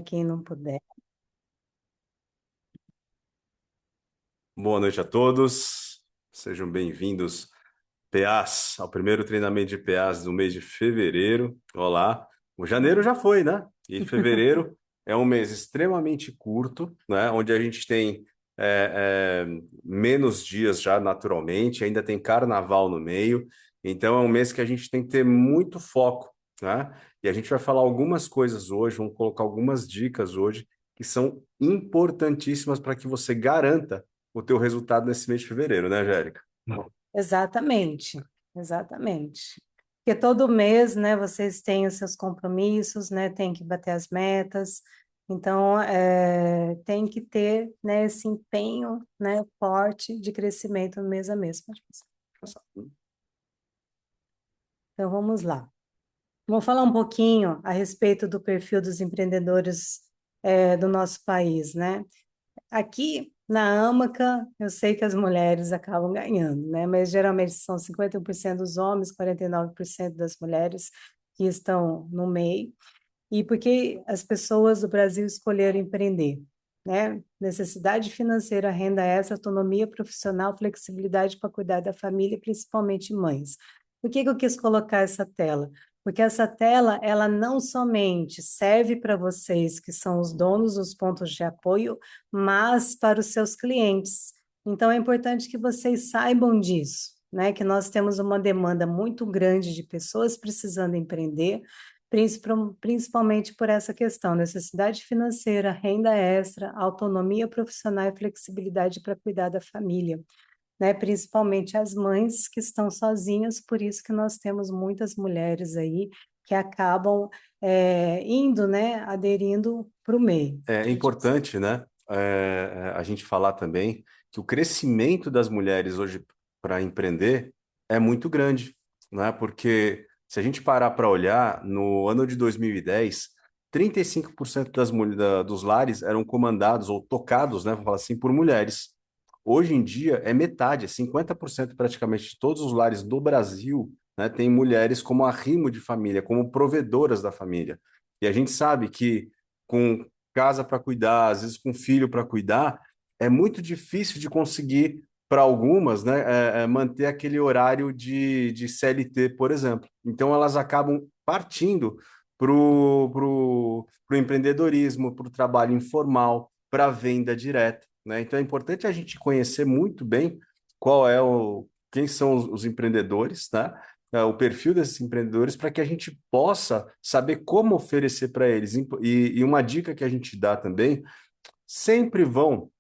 Quem não puder. Boa noite a todos, sejam bem-vindos, PAs, ao primeiro treinamento de PAs do mês de fevereiro. Olá, o janeiro já foi, né? E fevereiro é um mês extremamente curto, né? Onde a gente tem menos dias já naturalmente, ainda tem carnaval no meio, então é um mês que a gente tem que ter muito foco, né? E a gente vai falar algumas coisas hoje, vamos colocar algumas dicas hoje que são importantíssimas para que você garanta o teu resultado nesse mês de fevereiro, né, Angélica? Exatamente, exatamente. Porque todo mês, né, vocês têm os seus compromissos, né, tem que bater as metas, então tem que ter, né, esse empenho, né, forte de crescimento no mês a mês. Pode passar. Então vamos lá. Vamos falar um pouquinho a respeito do perfil dos empreendedores do nosso país, né? Aqui na Âmaca, eu sei que as mulheres acabam ganhando, né? Mas geralmente são 51% dos homens, 49% das mulheres que estão no meio. E porque as pessoas do Brasil escolheram empreender, né? Necessidade financeira, renda extra, autonomia profissional, flexibilidade para cuidar da família, principalmente mães. Por que que eu quis colocar essa tela? Porque essa tela, ela não somente serve para vocês, que são os donos dos pontos de apoio, mas para os seus clientes. Então, é importante que vocês saibam disso, né? Que nós temos uma demanda muito grande de pessoas precisando empreender, principalmente por essa questão, necessidade financeira, renda extra, autonomia profissional e flexibilidade para cuidar da família, né? Principalmente as mães que estão sozinhas, por isso que nós temos muitas mulheres aí que acabam indo, né, aderindo para o meio. É importante, né, a gente falar também que o crescimento das mulheres hoje para empreender é muito grande, né? Porque se a gente parar para olhar, no ano de 2010, 35% dos lares eram comandados ou tocados, né, vamos falar assim, por mulheres. Hoje em dia é metade, é 50% praticamente de todos os lares do Brasil, né, tem mulheres como arrimo de família, como provedoras da família. E a gente sabe que com casa para cuidar, às vezes com filho para cuidar, é muito difícil de conseguir, para algumas, né, manter aquele horário de CLT, por exemplo. Então, elas acabam partindo para o empreendedorismo, para o trabalho informal, para a venda direta, né? Então, é importante a gente conhecer muito bem quem são os empreendedores, tá? O perfil desses empreendedores para que a gente possa saber como oferecer para eles. E uma dica que a gente dá também, sempre vão,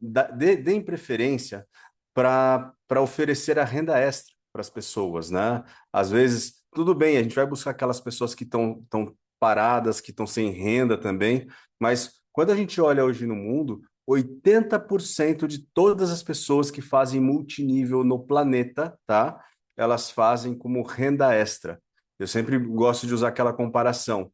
deem preferência para oferecer a renda extra para as pessoas, né? Às vezes, tudo bem, a gente vai buscar aquelas pessoas que estão tão paradas, que estão sem renda também, mas quando a gente olha hoje no mundo, 80% de todas as pessoas que fazem multinível no planeta, tá? Elas fazem como renda extra. Eu sempre gosto de usar aquela comparação.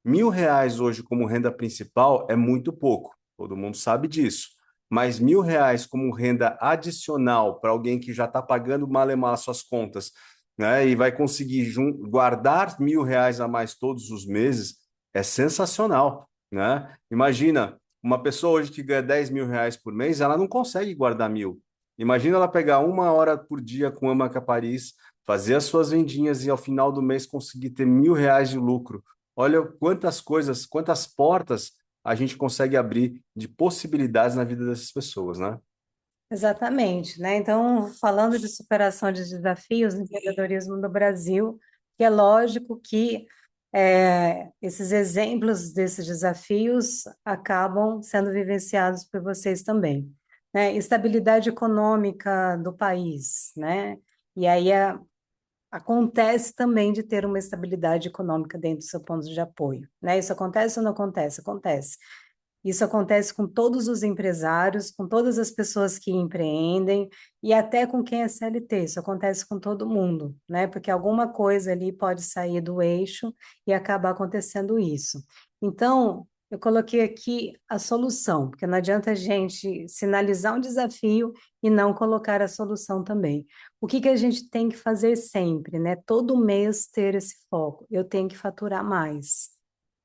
R$ 1.000 hoje como renda principal é muito pouco, todo mundo sabe disso. Mas R$ 1.000 como renda adicional para alguém que já está pagando mal e mal as suas contas, né, e vai conseguir guardar R$ 1.000 a mais todos os meses, é sensacional, né? Imagina, uma pessoa hoje que ganha R$ 10.000 por mês, ela não consegue guardar mil. Imagina ela pegar 1 hora por dia com a Maca Paris, fazer as suas vendinhas e ao final do mês conseguir ter R$ 1.000 de lucro. Olha quantas coisas, quantas portas a gente consegue abrir de possibilidades na vida dessas pessoas, né? Exatamente, né? Então, falando de superação de desafios no empreendedorismo no Brasil, que é lógico que esses exemplos desses desafios acabam sendo vivenciados por vocês também, né? Estabilidade econômica do país, né? E aí acontece também de ter uma estabilidade econômica dentro do seu ponto de apoio, né? Isso acontece ou não acontece? Acontece. Isso acontece com todos os empresários, com todas as pessoas que empreendem e até com quem é CLT. Isso acontece com todo mundo, né? Porque alguma coisa ali pode sair do eixo e acabar acontecendo isso. Então, eu coloquei aqui a solução, porque não adianta a gente sinalizar um desafio e não colocar a solução também. O que que a gente tem que fazer sempre, né? Todo mês ter esse foco. Eu tenho que faturar mais,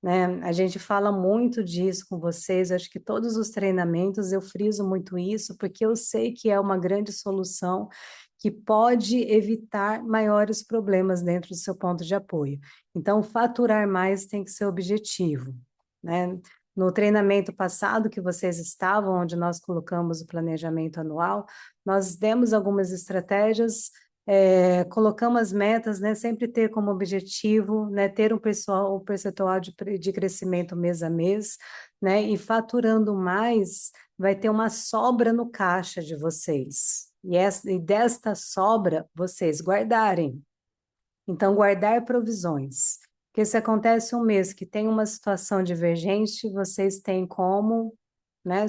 né? A gente fala muito disso com vocês, acho que todos os treinamentos eu friso muito isso, porque eu sei que é uma grande solução que pode evitar maiores problemas dentro do seu ponto de apoio. Então, faturar mais tem que ser objetivo, né? No treinamento passado que vocês estavam, onde nós colocamos o planejamento anual, nós demos algumas estratégias, colocamos as metas, né, sempre ter como objetivo, né, ter um percentual de crescimento mês a mês, né, e faturando mais, vai ter uma sobra no caixa de vocês. E desta sobra, vocês guardarem. Então, guardar provisões. Porque se acontece um mês que tem uma situação divergente, vocês têm como, né,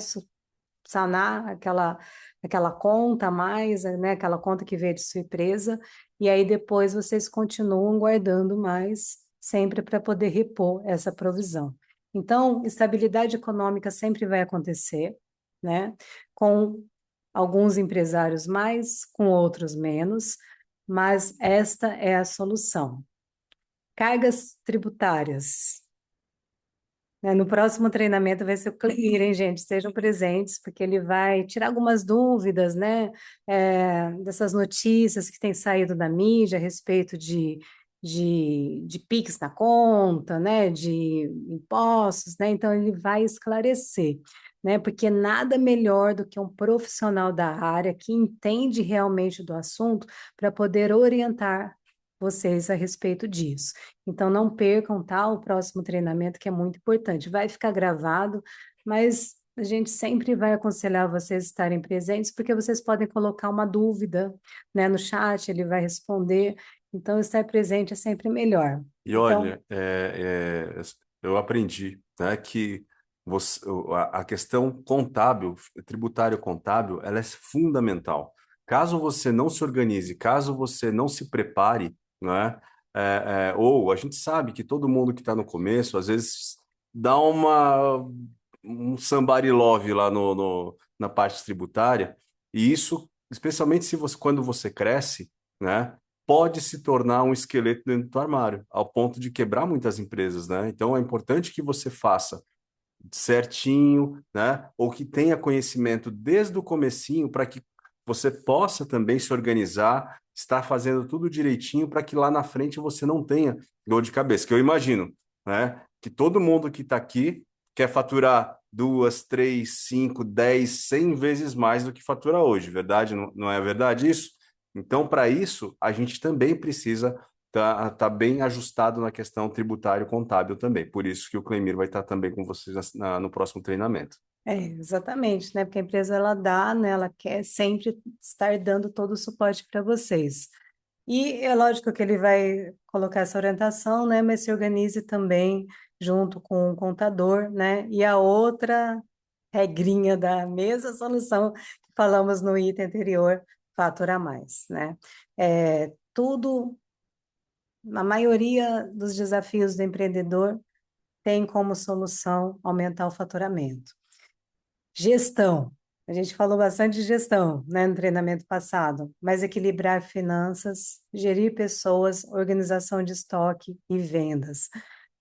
sanar aquela conta a mais, né, aquela conta que veio de sua empresa, e aí depois vocês continuam guardando mais, sempre para poder repor essa provisão. Então, estabilidade econômica sempre vai acontecer, né, com alguns empresários mais, com outros menos, mas esta é a solução. Cargas tributárias. Né? No próximo treinamento vai ser o Cleir, hein, gente? Sejam presentes, porque ele vai tirar algumas dúvidas, né? Dessas notícias que têm saído da mídia a respeito de PIX na conta, né? De impostos, né? Então, ele vai esclarecer, né? Porque nada melhor do que um profissional da área que entende realmente do assunto para poder orientar vocês a respeito disso. Então, não percam, tá, o próximo treinamento, que é muito importante. Vai ficar gravado, mas a gente sempre vai aconselhar vocês estarem presentes, porque vocês podem colocar uma dúvida, né, no chat, ele vai responder. Então, estar presente é sempre melhor. E Então, olha, eu aprendi, né, que a questão contábil, tributário contábil, ela é fundamental. Caso você não se organize, caso você não se prepare, né, ou a gente sabe que todo mundo que está no começo, às vezes dá um somebody love lá na parte tributária, e isso, especialmente se você, quando você cresce, né, pode se tornar um esqueleto dentro do armário, ao ponto de quebrar muitas empresas, né? Então é importante que você faça certinho, né? Ou que tenha conhecimento desde o comecinho para que você possa também se organizar, estar fazendo tudo direitinho para que lá na frente você não tenha dor de cabeça. Que eu imagino, né? Que todo mundo que está aqui quer faturar 2, 3, 5, 10, 100 vezes mais do que fatura hoje, verdade? Não, não é verdade isso? Então, para isso, a gente também precisa tá bem ajustado na questão tributário contábil também. Por isso que o Clemir vai estar também com vocês no próximo treinamento. exatamente, né? Porque a empresa, ela dá, né? Ela quer sempre estar dando todo o suporte para vocês. E é lógico que ele vai colocar essa orientação, né? Mas se organize também junto com o contador, né? E a outra regrinha da mesma solução que falamos no item anterior, faturar mais, né? Tudo, a maioria dos desafios do empreendedor tem como solução aumentar o faturamento. Gestão. A gente falou bastante de gestão, né, no treinamento passado, mas equilibrar finanças, gerir pessoas, organização de estoque e vendas.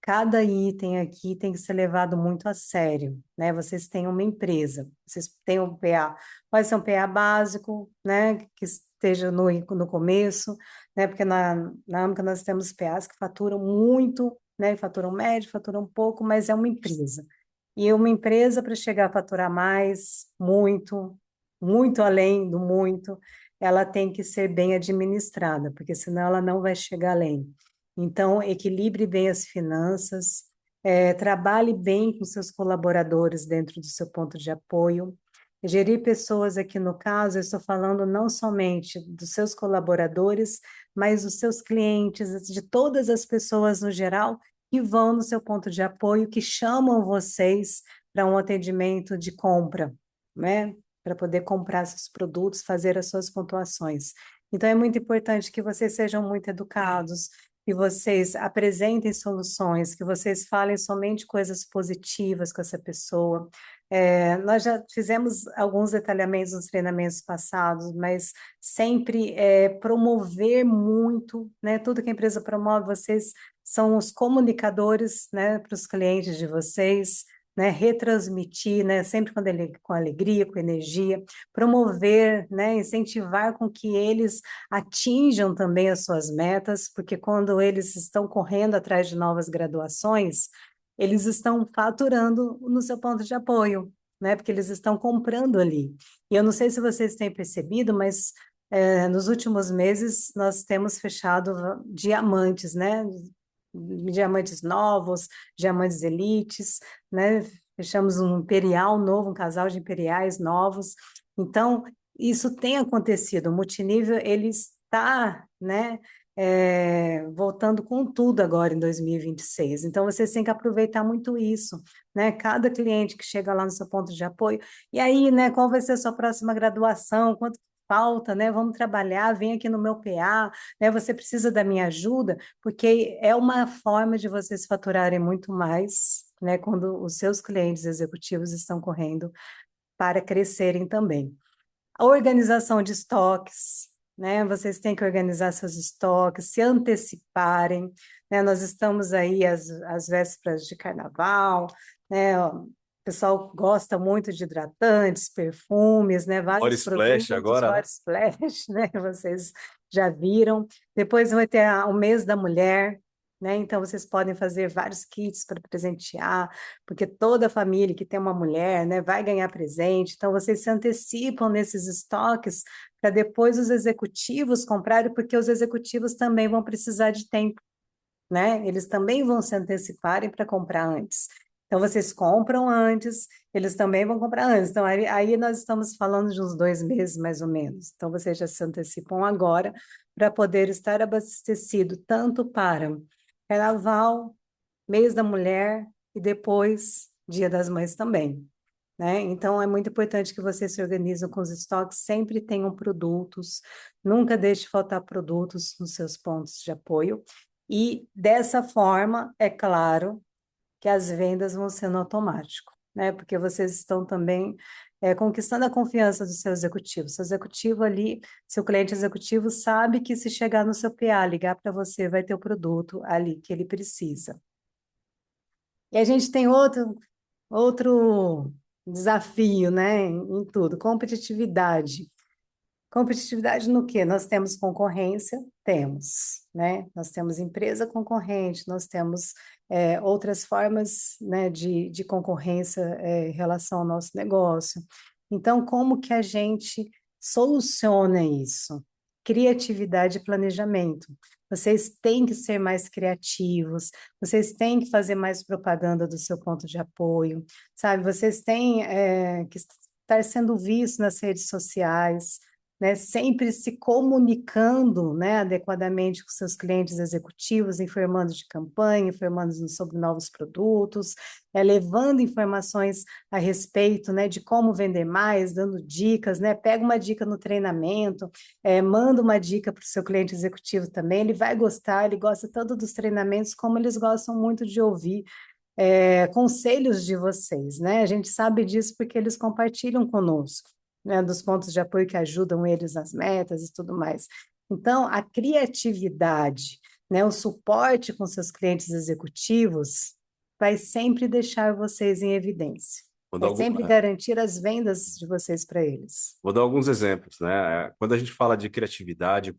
Cada item aqui tem que ser levado muito a sério, né? Vocês têm uma empresa, vocês têm um PA, pode ser um PA básico, né? Que esteja no começo, né? Porque na AMCA nós temos PAs que faturam muito, né? Faturam médio, faturam pouco, mas é uma empresa. E uma empresa, para chegar a faturar mais, muito, muito além do muito, ela tem que ser bem administrada, porque senão ela não vai chegar além. Então, equilibre bem as finanças, trabalhe bem com seus colaboradores dentro do seu ponto de apoio. Gerir pessoas aqui no caso, eu estou falando não somente dos seus colaboradores, mas dos seus clientes, de todas as pessoas no geral que vão no seu ponto de apoio, que chamam vocês para um atendimento de compra, né? Para poder comprar seus produtos, fazer as suas pontuações. Então, é muito importante que vocês sejam muito educados, que vocês apresentem soluções, que vocês falem somente coisas positivas com essa pessoa. Nós já fizemos alguns detalhamentos nos treinamentos passados, mas sempre promover muito, né? Tudo que a empresa promove, vocês são os comunicadores, né, para os clientes de vocês, né, retransmitir, né, sempre com alegria, com energia, promover, né, incentivar com que eles atinjam também as suas metas, porque quando eles estão correndo atrás de novas graduações, eles estão faturando no seu ponto de apoio, né, porque eles estão comprando ali. E eu não sei se vocês têm percebido, mas nos últimos meses nós temos fechado diamantes, né? Diamantes novos, diamantes elites, né? Fechamos um imperial novo, um casal de imperiais novos. Então, isso tem acontecido. O multinível, ele está, né? Voltando com tudo agora em 2026. Então, vocês têm que aproveitar muito isso, né? Cada cliente que chega lá no seu ponto de apoio. E aí, né? Qual vai ser a sua próxima graduação? Quanto falta, né? Vamos trabalhar, vem aqui no meu PA, né? Você precisa da minha ajuda, porque é uma forma de vocês faturarem muito mais, né? Quando os seus clientes executivos estão correndo para crescerem também. A organização de estoques, né? Vocês têm que organizar seus estoques, se anteciparem, né? Nós estamos aí às vésperas de carnaval, né? O pessoal gosta muito de hidratantes, perfumes, né? Body Vários Splash produtos, agora, né? vários flash, né? Vocês já viram. Depois vai ter o mês da mulher, né? Então vocês podem fazer vários kits para presentear, porque toda família que tem uma mulher, né, vai ganhar presente. Então vocês se antecipam nesses estoques para depois os executivos comprarem, porque os executivos também vão precisar de tempo, né? Eles também vão se anteciparem para comprar antes. Então, vocês compram antes, eles também vão comprar antes. Então, aí nós estamos falando de uns 2 meses, mais ou menos. Então, vocês já se antecipam agora para poder estar abastecido tanto para Carnaval, mês da mulher e depois Dia das Mães também, né? Então é muito importante que vocês se organizem com os estoques, sempre tenham produtos, nunca deixe faltar produtos nos seus pontos de apoio. E dessa forma, é claro que as vendas vão ser no automático, né? Porque vocês estão também conquistando a confiança do seu executivo. Seu executivo ali, seu cliente executivo sabe que se chegar no seu PA, ligar para você, vai ter o produto ali que ele precisa. E a gente tem outro desafio, né, em tudo, competitividade. Competitividade no quê? Nós temos concorrência? Temos, né? Nós temos empresa concorrente, nós temos outras formas, né, de concorrência em relação ao nosso negócio. Então, como que a gente soluciona isso? Criatividade e planejamento. Vocês têm que ser mais criativos, vocês têm que fazer mais propaganda do seu ponto de apoio, sabe? Vocês têm que estar sendo vistos nas redes sociais, né, sempre se comunicando, né, adequadamente com seus clientes executivos, informando de campanha, informando sobre novos produtos, levando informações a respeito, né, de como vender mais, dando dicas, né, pega uma dica no treinamento, manda uma dica para o seu cliente executivo também, ele vai gostar, ele gosta tanto dos treinamentos como eles gostam muito de ouvir conselhos de vocês, né? A gente sabe disso porque eles compartilham conosco, né? Dos pontos de apoio que ajudam eles nas metas e tudo mais. Então, a criatividade, né? O suporte com seus clientes executivos vai sempre deixar vocês em evidência. Vou dar Vai algum, sempre garantir as vendas de vocês para eles. Vou dar alguns exemplos, né? Quando a gente fala de criatividade,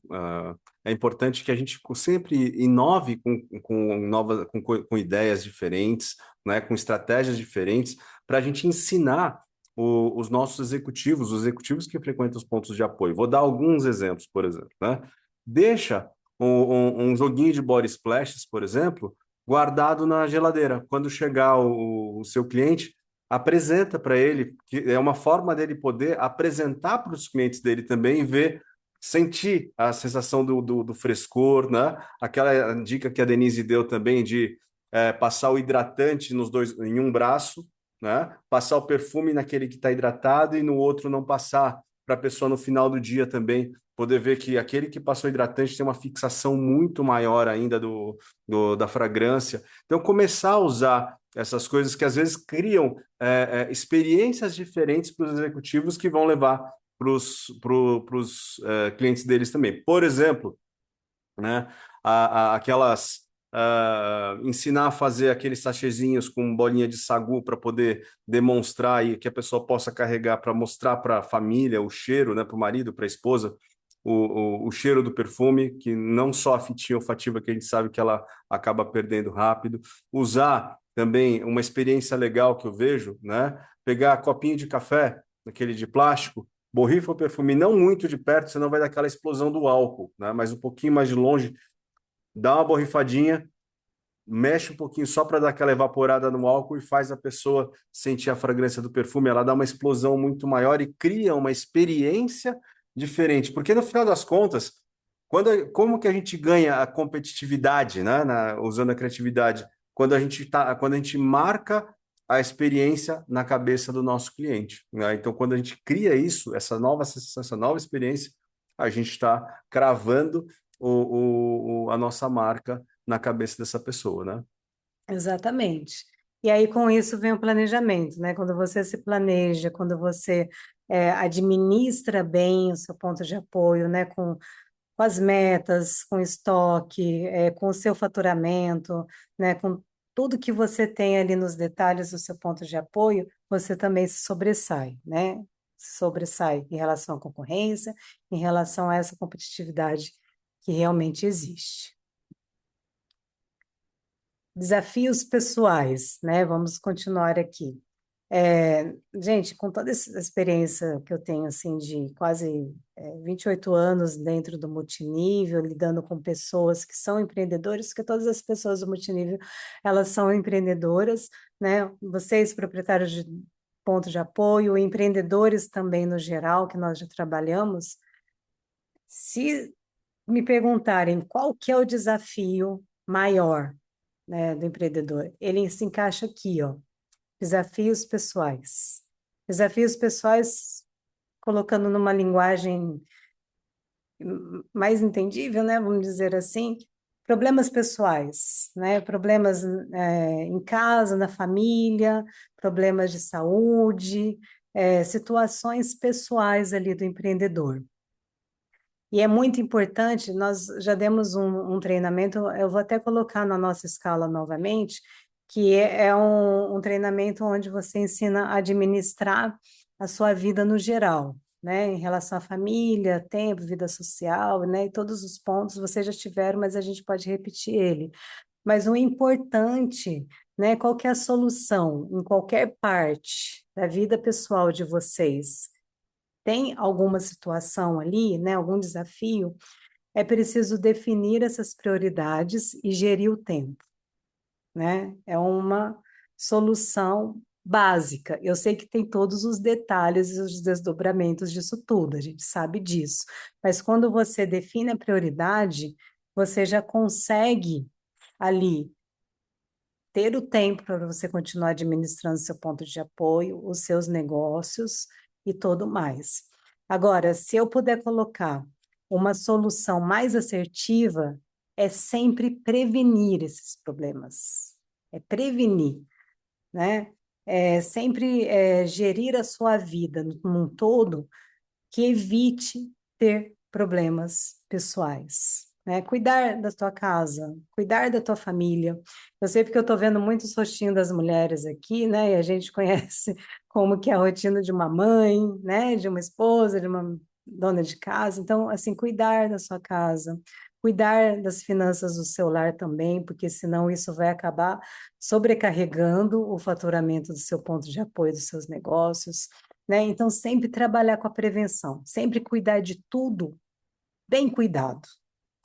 é importante que a gente sempre inove com ideias diferentes, né? Com estratégias diferentes, para a gente ensinar os nossos executivos, os executivos que frequentam os pontos de apoio. Vou dar alguns exemplos, por exemplo, né? Deixa um joguinho de body splashes, por exemplo, guardado na geladeira. Quando chegar o seu cliente, apresenta para ele, que é uma forma dele poder apresentar para os clientes dele também e ver, sentir a sensação do frescor, né? Aquela dica que a Denise deu também de passar o hidratante em um braço, né? Passar o perfume naquele que está hidratado e no outro não passar, para a pessoa no final do dia também poder ver que aquele que passou hidratante tem uma fixação muito maior ainda da fragrância. Então, começar a usar essas coisas que às vezes criam experiências diferentes para os executivos que vão levar para os clientes deles também. Por exemplo, né, aquelas ensinar a fazer aqueles sachêzinhos com bolinha de sagu para poder demonstrar e que a pessoa possa carregar para mostrar para a família o cheiro, né, para o marido, para a esposa, o cheiro do perfume, que não só a fitinha olfativa, que a gente sabe que ela acaba perdendo rápido. Usar também uma experiência legal que eu vejo, né? Pegar copinho de café, aquele de plástico, borrifa o perfume não muito de perto, senão vai dar aquela explosão do álcool, né? Mas um pouquinho mais de longe, dá uma borrifadinha, mexe um pouquinho só para dar aquela evaporada no álcool e faz a pessoa sentir a fragrância do perfume. Ela dá uma explosão muito maior e cria uma experiência diferente. Porque no final das contas, como que a gente ganha a competitividade, né, usando a criatividade? Quando a gente marca a experiência na cabeça do nosso cliente, né? Então, quando a gente cria isso, essa nova sensação, essa nova experiência, a gente está cravando a nossa marca na cabeça dessa pessoa, né? Exatamente. E aí, com isso, vem o planejamento, né? Quando você se planeja, quando você administra bem o seu ponto de apoio, né? Com as metas, com estoque, com o seu faturamento, né? Com tudo que você tem ali nos detalhes do seu ponto de apoio, você também se sobressai, né? Se sobressai em relação à concorrência, em relação a essa competitividade que realmente existe. Desafios pessoais, né? Vamos continuar aqui. Gente, com toda essa experiência que eu tenho, assim, de quase 28 anos dentro do multinível, lidando com pessoas que são empreendedores, porque todas as pessoas do multinível, elas são empreendedoras, né? Vocês, proprietários de ponto de apoio, empreendedores também no geral, que nós já trabalhamos, se me perguntarem qual que é o desafio maior, né, do empreendedor, ele se encaixa aqui, ó. Desafios pessoais. Desafios pessoais, colocando numa linguagem mais entendível, né? Vamos dizer assim, problemas pessoais, né? Problemas em casa, na família, problemas de saúde, situações pessoais ali do empreendedor. E é muito importante, nós já demos um treinamento, eu vou até colocar na nossa escala novamente, que é um treinamento onde você ensina a administrar a sua vida no geral, né? Em relação à família, tempo, vida social, né? E todos os pontos vocês já tiveram, mas a gente pode repetir ele. Mas o importante, né? Qual que é a solução em qualquer parte da vida pessoal de vocês? Tem alguma situação ali, né, algum desafio, é preciso definir essas prioridades e gerir o tempo, né? É uma solução básica. Eu sei que tem todos os detalhes e os desdobramentos disso tudo, a gente sabe disso. Mas quando você define a prioridade, você já consegue ali ter o tempo para você continuar administrando seu ponto de apoio, os seus negócios e tudo mais. Agora, se eu puder colocar uma solução mais assertiva, é sempre prevenir esses problemas. É prevenir, né? É sempre gerir a sua vida num todo que evite ter problemas pessoais, né? Cuidar da tua casa, cuidar da tua família. Eu sei porque eu estou vendo muitos rostinhos das mulheres aqui, né? E a gente conhece como que é a rotina de uma mãe, né? De uma esposa, de uma dona de casa. Então, assim, cuidar da sua casa, cuidar das finanças do seu lar também, porque senão isso vai acabar sobrecarregando o faturamento do seu ponto de apoio dos seus negócios, né? Então, sempre trabalhar com a prevenção, sempre cuidar de tudo bem cuidado.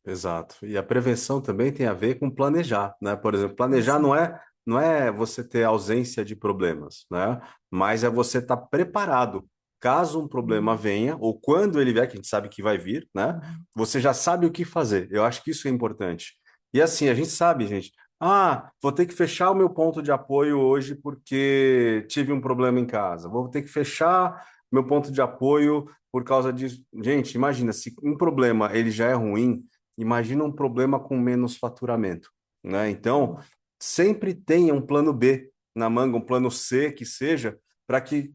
Exato. E a prevenção também tem a ver com planejar, né? Por exemplo, planejar Exato. não é você ter ausência de problemas, né? Mas é você estar preparado. Caso um problema Uhum. venha, ou quando ele vier, que a gente sabe que vai vir, né? Uhum. Você já sabe o que fazer. Eu acho que isso é importante. E assim, a gente sabe, gente. Ah, vou ter que fechar o meu ponto de apoio hoje porque tive um problema em casa. Vou ter que fechar meu ponto de apoio por causa disso. Gente, imagina, se um problema ele já é ruim, imagina um problema com menos faturamento, né? Então, sempre tenha um plano B na manga, um plano C que seja, para que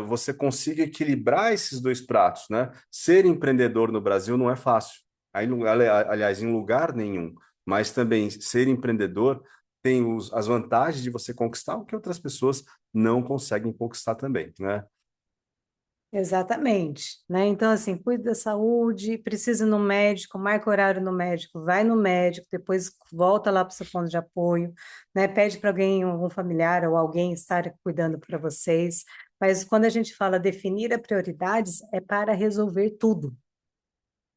você consiga equilibrar esses dois pratos, né? Ser empreendedor no Brasil não é fácil. Aí, aliás, em lugar nenhum. mas também ser empreendedor tem as vantagens de você conquistar o que outras pessoas não conseguem conquistar também, né? Exatamente, né? Então, assim, cuide da saúde, precisa ir no médico, marca horário no médico, vai no médico, depois volta lá para o seu ponto de apoio, né? Pede para alguém, um familiar ou alguém estar cuidando para vocês. Mas quando a gente fala definir as prioridades, é para resolver tudo,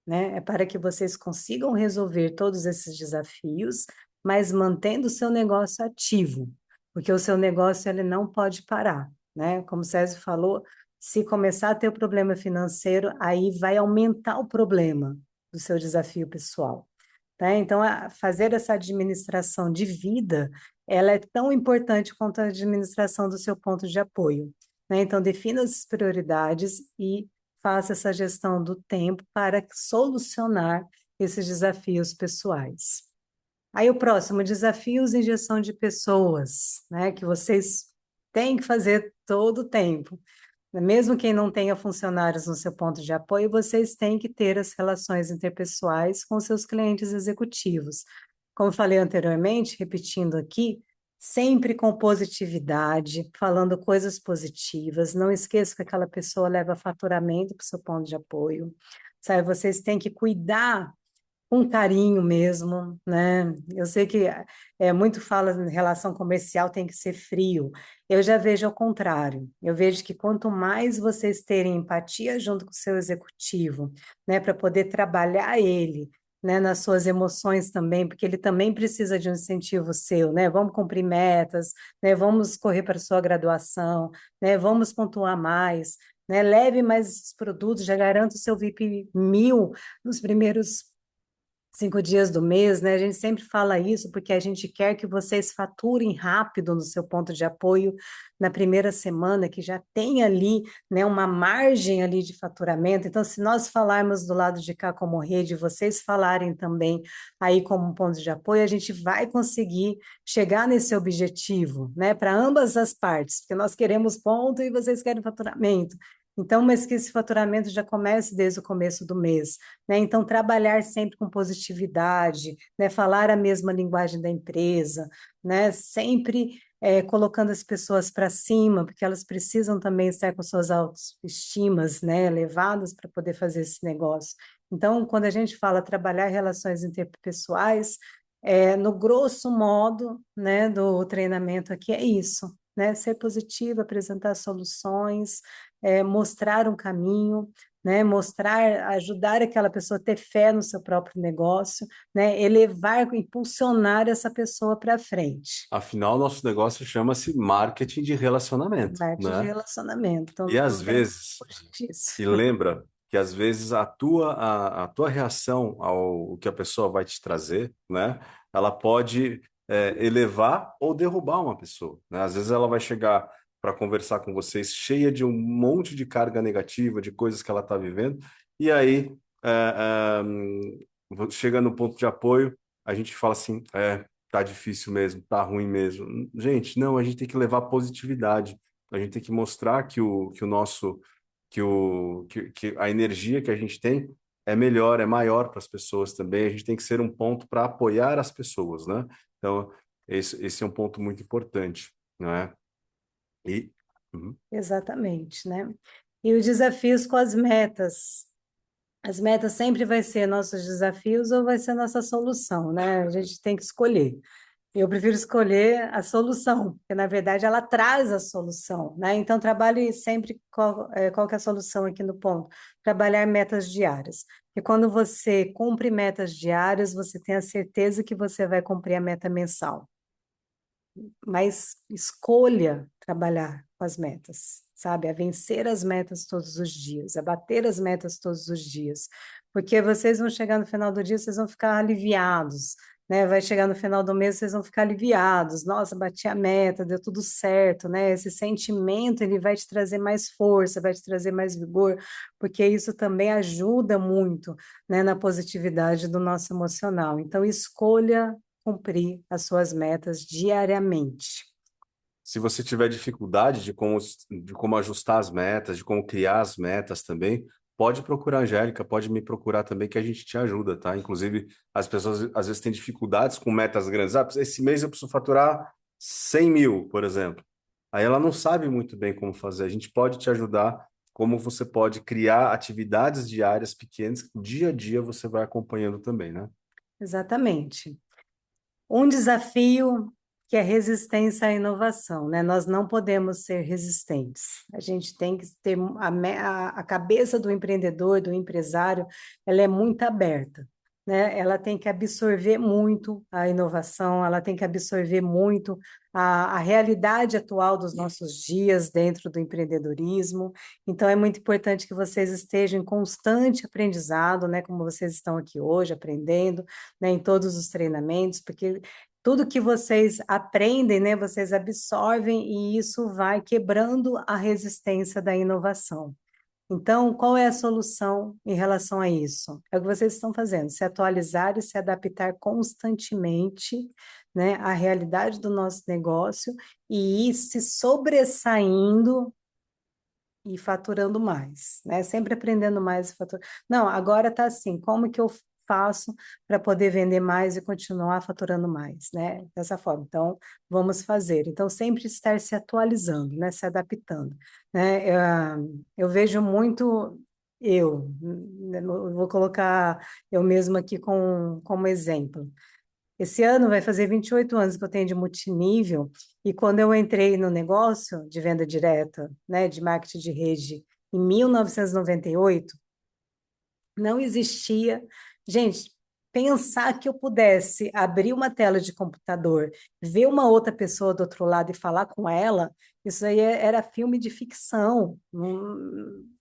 né? É para que vocês consigam resolver todos esses desafios, mas mantendo o seu negócio ativo, porque o seu negócio ele não pode parar, né? Como o César falou, se começar a ter o problema financeiro, aí vai aumentar o problema do seu desafio pessoal, tá? Então, fazer essa administração de vida, ela é tão importante quanto a administração do seu ponto de apoio, né? Então, defina as prioridades e faça essa gestão do tempo para solucionar esses desafios pessoais. Aí o próximo, desafios em gestão de pessoas, né? Que vocês têm que fazer todo o tempo. Mesmo quem não tenha funcionários no seu ponto de apoio, vocês têm que ter as relações interpessoais com seus clientes executivos. Como falei anteriormente, repetindo aqui, sempre com positividade, falando coisas positivas. Não esqueça que aquela pessoa leva faturamento para o seu ponto de apoio. Sabe, vocês têm que cuidar com carinho mesmo, né? Eu sei que muito fala em relação comercial tem que ser frio. Eu já vejo ao contrário. Eu vejo que quanto mais vocês terem empatia junto com o seu executivo, né, para poder trabalhar ele, né, nas suas emoções também, porque ele também precisa de um incentivo seu, né? Vamos cumprir metas, né? Vamos correr para a sua graduação, né? Vamos pontuar mais, né? Leve mais esses produtos, já garanto o seu VIP 1000 nos primeiros 5 dias do mês, né? A gente sempre fala isso porque a gente quer que vocês faturem rápido no seu ponto de apoio na primeira semana, que já tem ali, né, uma margem ali de faturamento. Então, se nós falarmos do lado de cá como rede, vocês falarem também aí como um ponto de apoio, a gente vai conseguir chegar nesse objetivo, né, para ambas as partes, porque nós queremos ponto e vocês querem faturamento. Então, mas que esse faturamento já comece desde o começo do mês, né? Então, trabalhar sempre com positividade, né? Falar a mesma linguagem da empresa, né? Sempre colocando as pessoas para cima, porque elas precisam também estar com suas autoestimas, né? Elevadas para poder fazer esse negócio. Então, quando a gente fala trabalhar relações interpessoais, no grosso modo, né, do treinamento aqui é isso, né? Ser positivo, apresentar soluções, mostrar um caminho, né, mostrar, ajudar aquela pessoa a ter fé no seu próprio negócio, né, elevar, impulsionar essa pessoa para frente. Afinal, nosso negócio chama-se marketing de relacionamento, Marketing de né? relacionamento, então E às não tem vezes, fugir disso. e lembra que às vezes a tua reação ao que a pessoa vai te trazer, né? Ela pode elevar ou derrubar uma pessoa, né? Às vezes ela vai chegar para conversar com vocês cheia de um monte de carga negativa, de coisas que ela está vivendo, e aí chega no ponto de apoio, a gente fala assim, tá difícil mesmo, tá ruim mesmo. Gente, não, a gente tem que levar positividade. A gente tem que mostrar que o nosso que a energia que a gente tem é melhor, é maior para as pessoas também. A gente tem que ser um ponto para apoiar as pessoas, né? Então, esse é um ponto muito importante, não é? E uhum. Exatamente, né? E os desafios com as metas. As metas sempre vai ser nossos desafios ou vai ser nossa solução, né? A gente tem que escolher. Eu prefiro escolher a solução, porque na verdade ela traz a solução, né? Então trabalhe sempre qual que é a solução aqui no ponto. Trabalhar metas diárias. Porque quando você cumpre metas diárias, você tem a certeza que você vai cumprir a meta mensal. Mas escolha trabalhar com as metas, sabe? A vencer as metas todos os dias, a bater as metas todos os dias. Porque vocês vão chegar no final do dia, vocês vão ficar aliviados, né? Vai chegar no final do mês, vocês vão ficar aliviados. Nossa, bati a meta, deu tudo certo, né? Esse sentimento, ele vai te trazer mais força, vai te trazer mais vigor, porque isso também ajuda muito, né, na positividade do nosso emocional. Então, escolha cumprir as suas metas diariamente. Se você tiver dificuldade de como ajustar as metas, de como criar as metas também, pode procurar a Angélica, pode me procurar também, que a gente te ajuda, tá? Inclusive, as pessoas às vezes têm dificuldades com metas grandes. Ah, esse mês eu preciso faturar 100 mil, por exemplo. Aí ela não sabe muito bem como fazer. A gente pode te ajudar, como você pode criar atividades diárias pequenas, que dia a dia você vai acompanhando também, né? Exatamente. Um desafio que é resistência à inovação, né? Nós não podemos ser resistentes. A gente tem que ter a cabeça do empreendedor, do empresário, ela é muito aberta, né? Ela tem que absorver muito a inovação, ela tem que absorver muito a realidade atual dos nossos dias dentro do empreendedorismo. Então, é muito importante que vocês estejam em constante aprendizado, né? Como vocês estão aqui hoje, aprendendo, né? Em todos os treinamentos, porque tudo que vocês aprendem, né, vocês absorvem e isso vai quebrando a resistência da inovação. Então, qual é a solução em relação a isso? É o que vocês estão fazendo, se atualizar e se adaptar constantemente, né, à realidade do nosso negócio e ir se sobressaindo e faturando mais, né? Sempre aprendendo mais e faturando. Não, agora tá assim, como que eu faço para poder vender mais e continuar faturando mais, né? Dessa forma. Então, vamos fazer. Então, sempre estar se atualizando, né? Se adaptando, né? Eu vejo muito eu vou colocar eu mesma aqui como exemplo. Esse ano vai fazer 28 anos que eu tenho de multinível, e quando eu entrei no negócio de venda direta, né, de marketing de rede, em 1998, não existia. Gente, pensar que eu pudesse abrir uma tela de computador, ver uma outra pessoa do outro lado e falar com ela, isso aí era filme de ficção.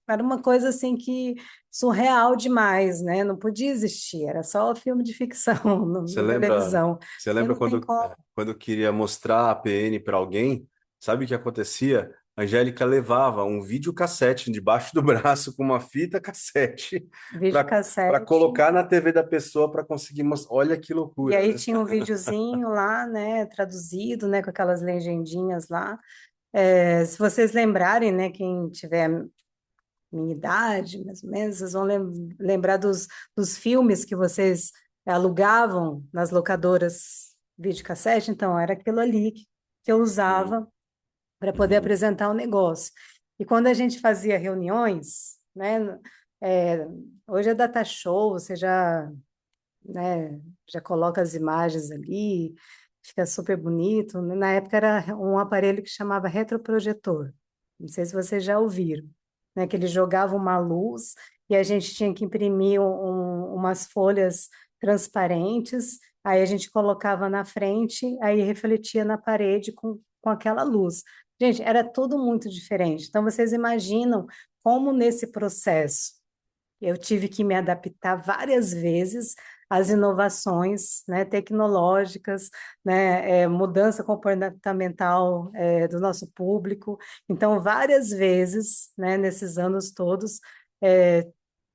Era uma coisa assim que surreal demais, né? Não podia existir, era só filme de ficção Você na lembra, televisão. você E lembra não tem quando, como. quando eu queria mostrar a PN para alguém? Sabe o que acontecia? A Angélica levava um videocassete debaixo do braço com uma fita cassete para Videocassete. colocar na TV da pessoa para conseguir mostrar. Olha que E loucura, aí né? tinha um videozinho lá, né, traduzido, né, com aquelas legendinhas lá. Se vocês lembrarem, né, quem tiver minha idade, mais ou menos, vocês vão lembrar dos filmes que vocês alugavam nas locadoras videocassete. Então, era aquilo ali que eu Sim. usava para poder apresentar o negócio. E quando a gente fazia reuniões, né, é, hoje é data show, você já, né, já coloca as imagens ali, fica super bonito. Na época era um aparelho que chamava retroprojetor. Não sei se vocês já ouviram, né, que ele jogava uma luz e a gente tinha que imprimir umas folhas transparentes, aí a gente colocava na frente, aí refletia na parede com aquela luz. Gente, era tudo muito diferente. Então, vocês imaginam como nesse processo eu tive que me adaptar várias vezes às inovações, né, tecnológicas, né, mudança comportamental, do nosso público. Então, várias vezes, né, nesses anos todos, é,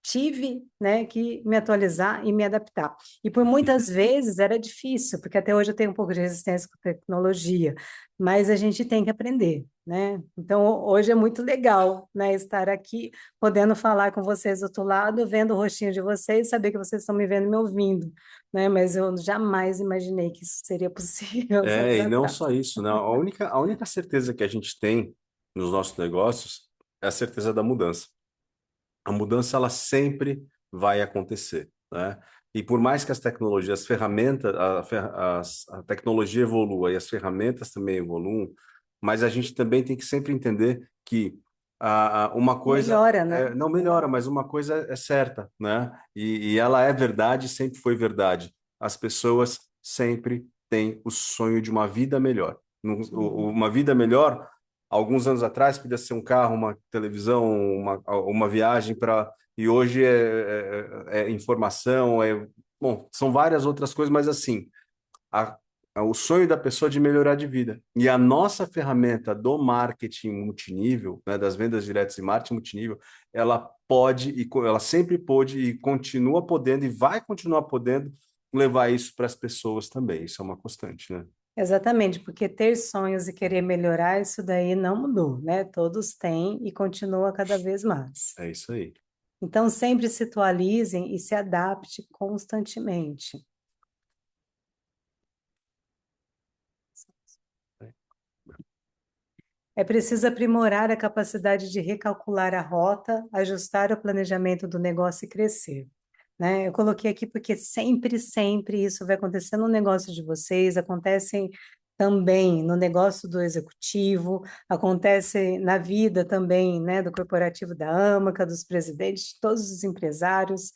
tive, né, que me atualizar e me adaptar. E por muitas vezes era difícil, porque até hoje eu tenho um pouco de resistência com tecnologia, mas a gente tem que aprender, né? Então, hoje é muito legal, né, estar aqui podendo falar com vocês do outro lado, vendo o rostinho de vocês, saber que vocês estão me vendo e me ouvindo, né? Mas eu jamais imaginei que isso seria possível uns anos É, e não atrás. só isso, né? A única certeza que a gente tem nos nossos negócios é a certeza da mudança. A mudança ela sempre vai acontecer, né? E por mais que as tecnologias, as ferramentas, a tecnologia evolua e as ferramentas também evoluam, mas a gente também tem que sempre entender que uma coisa Melhora, né? não melhora, mas uma coisa é certa, né? E ela é verdade, sempre foi verdade. As pessoas sempre têm o sonho de uma vida melhor. Uhum. Uma vida melhor alguns anos atrás podia ser um carro, uma televisão, uma viagem para. E hoje é informação, bom, são várias outras coisas, mas assim, a, o sonho da pessoa é de melhorar de vida. E a nossa ferramenta do marketing multinível, né, das vendas diretas e marketing multinível, ela pode e ela sempre pôde e continua podendo e vai continuar podendo levar isso para as pessoas também. Isso é uma constante, né? Exatamente, porque ter sonhos e querer melhorar, isso daí não mudou, né? Todos têm e continua cada vez mais. É isso aí. Então, sempre se atualizem e se adapte constantemente. É preciso aprimorar a capacidade de recalcular a rota, ajustar o planejamento do negócio e crescer. Né? Eu coloquei aqui porque sempre, sempre isso vai acontecer no negócio de vocês, acontece também no negócio do executivo, acontece na vida também, né, do corporativo da AMACA, dos presidentes, de todos os empresários,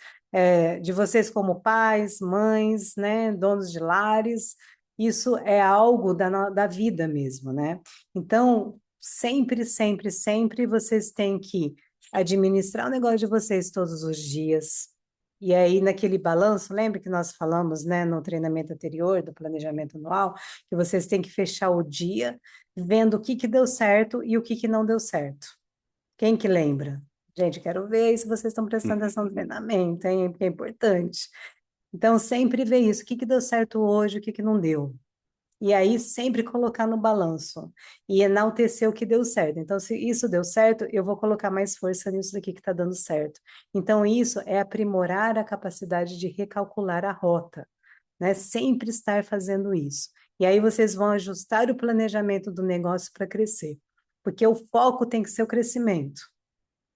de vocês como pais, mães, né, donos de lares. Isso é algo da vida mesmo, né? Então, sempre, sempre, sempre vocês têm que administrar o negócio de vocês todos os dias. E aí, naquele balanço, lembra que nós falamos, né, no treinamento anterior do planejamento anual, que vocês têm que fechar o dia vendo o que que deu certo e o que que não deu certo. Quem que lembra? Gente, quero ver se vocês estão prestando atenção no treinamento, hein? Porque é importante. Então, sempre ver isso, o que que deu certo hoje, o que que não deu. E aí sempre colocar no balanço e enaltecer o que deu certo. Então, se isso deu certo, eu vou colocar mais força nisso daqui que está dando certo. Então, isso é aprimorar a capacidade de recalcular a rota, né? Sempre estar fazendo isso. E aí vocês vão ajustar o planejamento do negócio para crescer, porque o foco tem que ser o crescimento.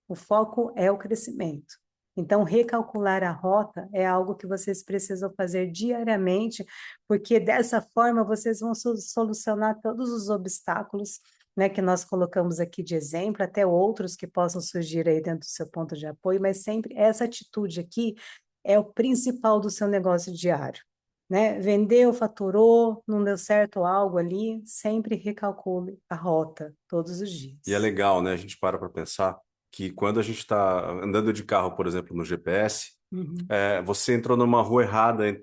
O foco é o crescimento. Então, recalcular a rota é algo que vocês precisam fazer diariamente, porque dessa forma vocês vão solucionar todos os obstáculos, né, que nós colocamos aqui de exemplo, até outros que possam surgir aí dentro do seu ponto de apoio, mas sempre essa atitude aqui é o principal do seu negócio diário. Né? Vendeu, faturou, não deu certo algo ali, sempre recalcule a rota todos os E é dias. legal, né? A gente para pensar que quando a gente está andando de carro, por exemplo, no GPS, Uhum. você entrou numa rua errada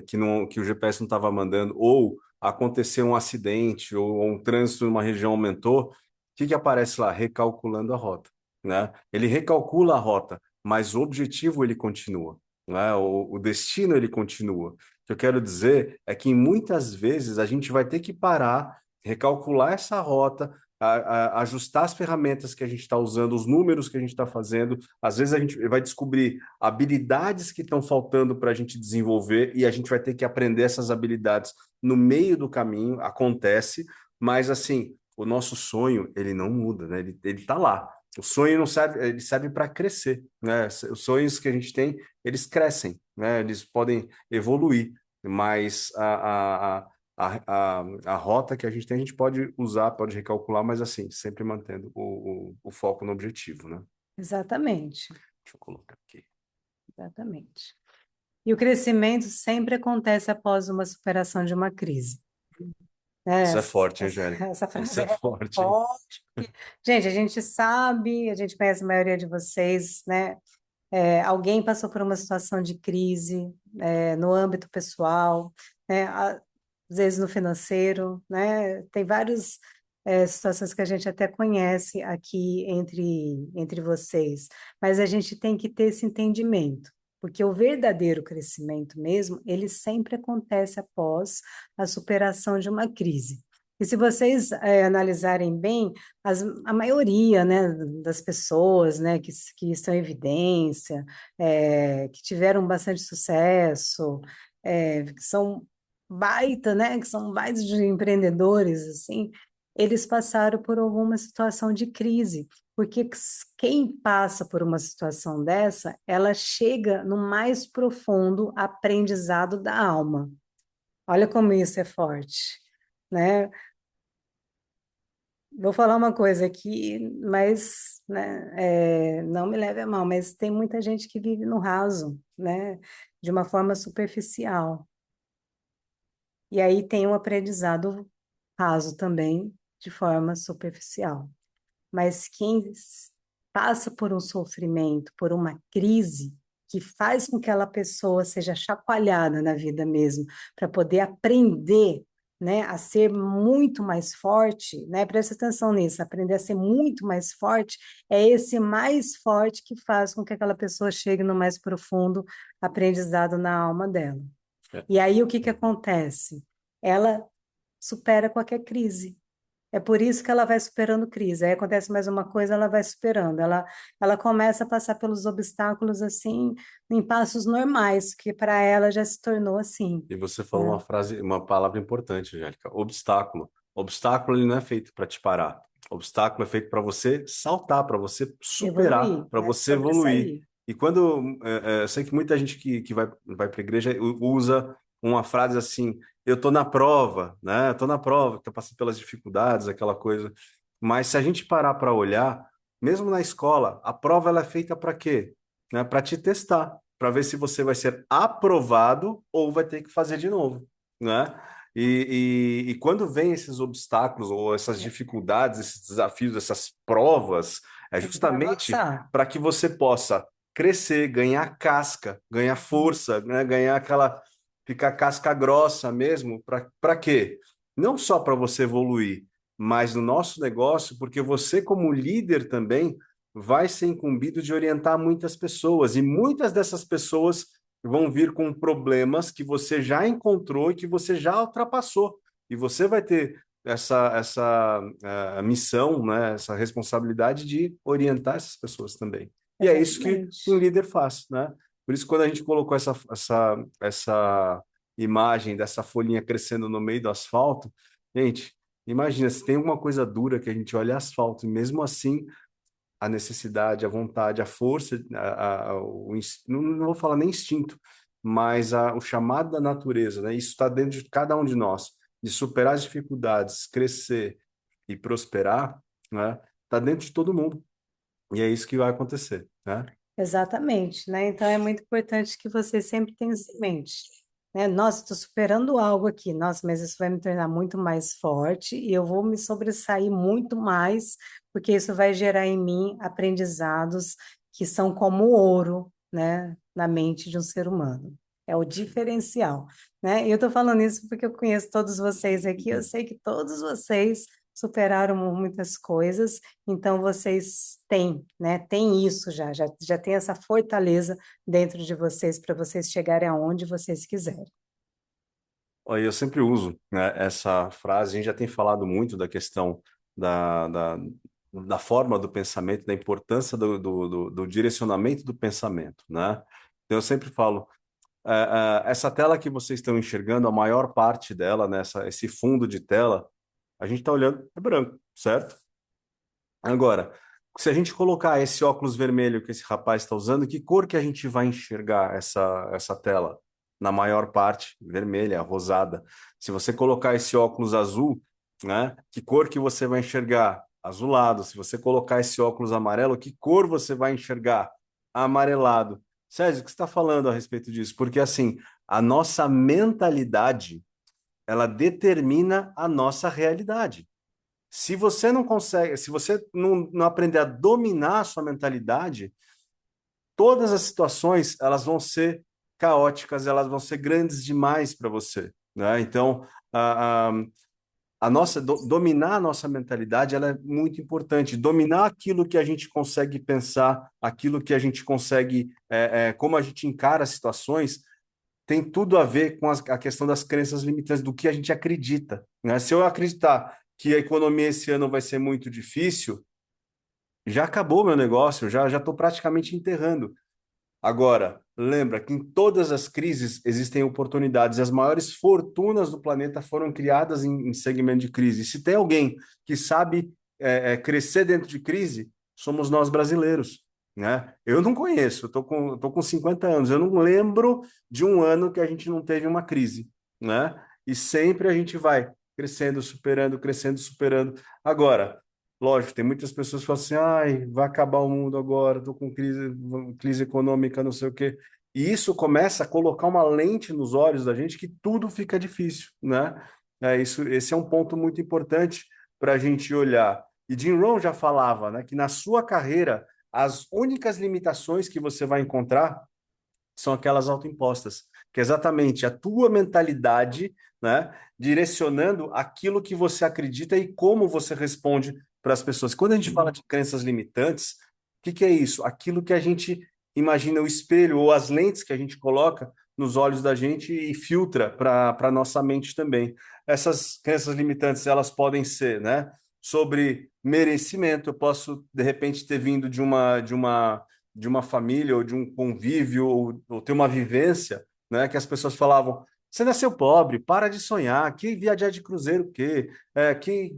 que o GPS não estava mandando, ou aconteceu um acidente, ou um trânsito numa região aumentou, o que que aparece lá? Recalculando a rota, né? Ele recalcula a rota, mas o objetivo ele continua, né? O destino ele continua. O que eu quero dizer é que muitas vezes a gente vai ter que parar, recalcular essa rota, ajustar as ferramentas que a gente está usando, os números que a gente está fazendo. Às vezes a gente vai descobrir habilidades que estão faltando para a gente desenvolver e a gente vai ter que aprender essas habilidades no meio do caminho. Acontece, mas assim, o nosso sonho, ele não muda, né? Ele tá lá. O sonho não serve, ele serve para crescer, né? Os sonhos que a gente tem, eles crescem, né? Eles podem evoluir, mas a rota que a gente tem, a gente pode usar, pode recalcular, mas assim, sempre mantendo o foco no objetivo, né? Exatamente, Deixa eu colocar aqui. exatamente. E o crescimento sempre acontece após uma superação de uma crise. Né? Isso é forte, hein, Angélica? Essa Isso frase é é forte, hein? forte. Gente, a gente sabe, a gente conhece a maioria de vocês, né? Alguém passou por uma situação de crise, no âmbito pessoal, né? Às vezes no financeiro, né? Tem várias situações que a gente até conhece aqui entre vocês, mas a gente tem que ter esse entendimento, porque o verdadeiro crescimento mesmo, ele sempre acontece após a superação de uma crise. E se vocês analisarem bem, a maioria, né, das pessoas, né, que estão em evidência, que tiveram bastante sucesso, que são baita, né, que são baitas de empreendedores, assim, eles passaram por alguma situação de crise, porque quem passa por uma situação dessa, ela chega no mais profundo aprendizado da alma. Olha como isso é forte, né? Vou falar uma coisa aqui, mas, né, não me leve a mal, mas tem muita gente que vive no raso, né, de uma forma superficial. E aí tem um aprendizado raso também, de forma superficial. Mas quem passa por um sofrimento, por uma crise, que faz com que aquela pessoa seja chacoalhada na vida mesmo, para poder aprender, né, a ser muito mais forte, né? Presta atenção nisso, aprender a ser muito mais forte, é esse mais forte que faz com que aquela pessoa chegue no mais profundo aprendizado na alma dela. É. E aí o que que acontece? Ela supera qualquer crise, É por isso que ela vai superando crise. Aí acontece mais uma coisa, ela vai superando. Ela começa a passar pelos obstáculos assim, em passos normais, que para ela já se tornou assim, E você falou uma né? frase, uma palavra importante, Angélica, obstáculo. Obstáculo ele não é feito para te parar. Obstáculo é feito para você saltar, para você superar, Evoluir, para né? você evoluir. Sobressair. E quando eu sei que muita gente que vai para a igreja usa uma frase assim, eu tô na prova, né? Eu tô na prova, tô passando pelas dificuldades, aquela coisa. Mas se a gente parar para olhar, mesmo na escola, a prova ela é feita para quê? Né? Para te testar, para ver se você vai ser aprovado ou vai ter que fazer de novo, né? E quando vem esses obstáculos ou essas dificuldades, esses desafios, essas provas, é É para justamente passar. para que você possa crescer, ganhar casca, ganhar força, né? Ganhar aquela, ficar casca grossa mesmo, para quê? Não só para você evoluir, mas no nosso negócio, porque você como líder também vai ser incumbido de orientar muitas pessoas, e muitas dessas pessoas vão vir com problemas que você já encontrou e que você já ultrapassou. E você vai ter essa missão, né, essa responsabilidade de orientar essas pessoas também. E é isso que um Exatamente. líder faz, né? Por isso, quando a gente colocou essa imagem dessa folhinha crescendo no meio do asfalto, gente, imagina, se tem alguma coisa dura que a gente olha asfalto, e mesmo assim a necessidade, a vontade, a força, não vou falar nem instinto, mas o chamado da natureza, né? Isso está dentro de cada um de nós, de superar as dificuldades, crescer e prosperar, né? Está dentro de todo mundo. E é isso que vai acontecer, né? Exatamente, né? Então é muito importante que você sempre tenha isso em mente, né? Nossa, estou superando algo aqui, nossa, mas isso vai me tornar muito mais forte e eu vou me sobressair muito mais, porque isso vai gerar em mim aprendizados que são como ouro, né? Na mente de um ser humano. É o diferencial, né? E eu estou falando isso porque eu conheço todos vocês aqui, eu sei que todos vocês superaram muitas coisas, então vocês têm, né? Tem isso já tem essa fortaleza dentro de vocês para vocês chegarem aonde vocês quiserem. Olha, eu sempre uso, né, essa frase, a gente já tem falado muito da questão da, da, da forma do pensamento, da importância do direcionamento do pensamento, né? Então, eu sempre falo, essa tela que vocês estão enxergando, a maior parte dela, né, esse fundo de tela, a gente está olhando, é branco, certo? Agora, se a gente colocar esse óculos vermelho que esse rapaz está usando, que cor que a gente vai enxergar essa tela? Na maior parte, vermelha, rosada. Se você colocar esse óculos azul, né, que cor que você vai enxergar? Azulado. Se você colocar esse óculos amarelo, que cor você vai enxergar? Amarelado. Sérgio, o que você está falando a respeito disso? Porque assim, a nossa mentalidade, ela determina a nossa realidade. Se você não consegue, se você não aprender a dominar a sua mentalidade, todas as situações elas vão ser caóticas, elas vão ser grandes demais para você, né? Então, a nossa dominar a nossa mentalidade ela é muito importante. Dominar aquilo que a gente consegue pensar, aquilo que a gente consegue, como a gente encara as situações, tem tudo a ver com a questão das crenças limitantes, do que a gente acredita, né? Se eu acreditar que a economia esse ano vai ser muito difícil, já acabou meu negócio, já estou praticamente enterrando. Agora, lembra que em todas as crises existem oportunidades. As maiores fortunas do planeta foram criadas em segmento de crise. Se tem alguém que sabe crescer dentro de crise, somos nós brasileiros, né? Eu não conheço, tô com 50 anos, eu não lembro de um ano que a gente não teve uma crise, né? E sempre a gente vai crescendo, superando, crescendo, superando. Agora, lógico, tem muitas pessoas que falam assim, ai, vai acabar o mundo agora, estou com crise econômica, não sei o quê. E isso começa a colocar uma lente nos olhos da gente que tudo fica difícil, né? Esse é um ponto muito importante para a gente olhar. E Jim Rohn já falava, né, que na sua carreira, as únicas limitações que você vai encontrar são aquelas autoimpostas, que é exatamente a tua mentalidade, né, direcionando aquilo que você acredita e como você responde para as pessoas. Quando a gente fala de crenças limitantes, o que é isso? Aquilo que a gente imagina o espelho ou as lentes que a gente coloca nos olhos da gente e filtra para a nossa mente também. Essas crenças limitantes, elas podem ser, né? sobre merecimento. Eu posso, de repente, ter vindo de uma família ou de um convívio ou ter uma vivência, né, que as pessoas falavam: você nasceu pobre, para de sonhar, que viajar de cruzeiro, o quê? Que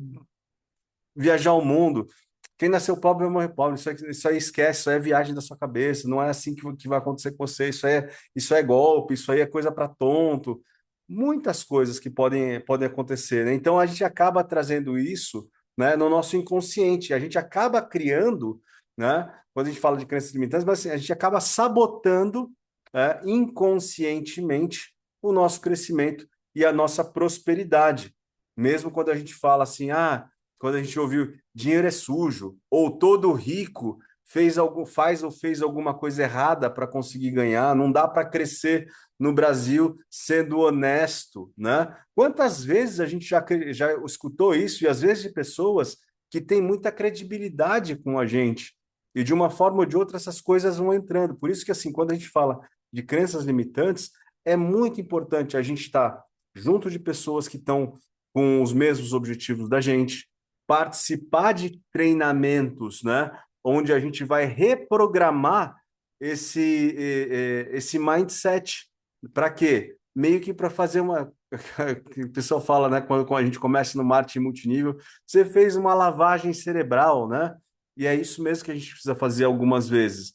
viajar o mundo. Quem nasceu pobre vai morrer pobre. Isso aí esquece, isso aí é viagem da sua cabeça. Não é assim que vai acontecer com você. Isso é golpe, isso aí é coisa para tonto. Muitas coisas que podem acontecer, né? Então a gente acaba trazendo isso, né, no nosso inconsciente. A gente acaba criando, né? Quando a gente fala de crenças limitantes, mas assim, a gente acaba sabotando, inconscientemente o nosso crescimento e a nossa prosperidade. Mesmo quando a gente fala assim, quando a gente ouviu dinheiro é sujo, ou todo rico faz ou fez alguma coisa errada para conseguir ganhar, não dá para crescer no Brasil sendo honesto, né? Quantas vezes a gente já escutou isso, e às vezes de pessoas que têm muita credibilidade com a gente, e de uma forma ou de outra essas coisas vão entrando. Por isso que, assim, quando a gente fala de crenças limitantes, é muito importante a gente estar junto de pessoas que estão com os mesmos objetivos da gente, participar de treinamentos, né? Onde a gente vai reprogramar esse mindset. Para quê? Meio que para fazer uma. O pessoal fala, né? Quando a gente começa no marketing multinível, você fez uma lavagem cerebral, né? E é isso mesmo que a gente precisa fazer algumas vezes.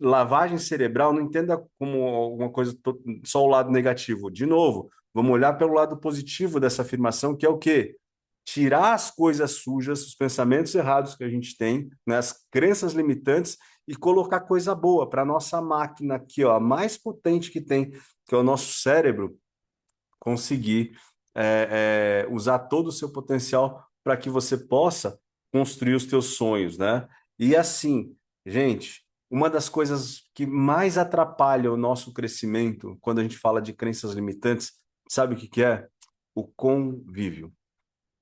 Lavagem cerebral, não entenda como alguma coisa, só o lado negativo. De novo, vamos olhar pelo lado positivo dessa afirmação, que é o quê? Tirar as coisas sujas, os pensamentos errados que a gente tem, né, as crenças limitantes, e colocar coisa boa para a nossa máquina aqui, ó, a mais potente que tem, que é o nosso cérebro, conseguir usar todo o seu potencial para que você possa construir os teus sonhos, né? E assim, gente, uma das coisas que mais atrapalha o nosso crescimento quando a gente fala de crenças limitantes, sabe o que que é? O convívio.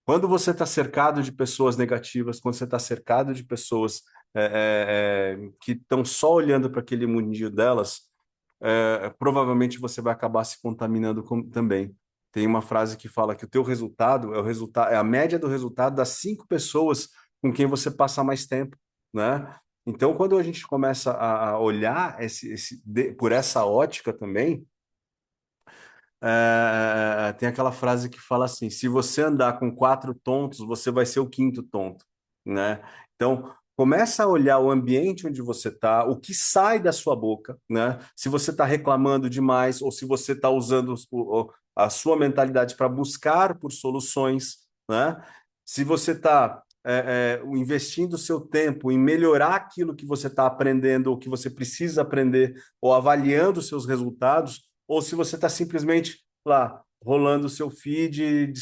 Quando você está cercado de pessoas negativas, quando você está cercado de pessoas que estão só olhando para aquele mundinho delas, provavelmente você vai acabar se contaminando também. Tem uma frase que fala que o teu resultado é a média do resultado das 5 pessoas com quem você passa mais tempo, né? Então, quando a gente começa a olhar por essa ótica também, tem aquela frase que fala assim: se você andar com 4 tontos, você vai ser o quinto tonto, né? Então, começa a olhar o ambiente onde você está, o que sai da sua boca, né? Se você está reclamando demais ou se você está usando a sua mentalidade para buscar por soluções, né? Se você está investindo o seu tempo em melhorar aquilo que você está aprendendo ou que você precisa aprender, ou avaliando os seus resultados, ou se você está simplesmente lá rolando o seu feed,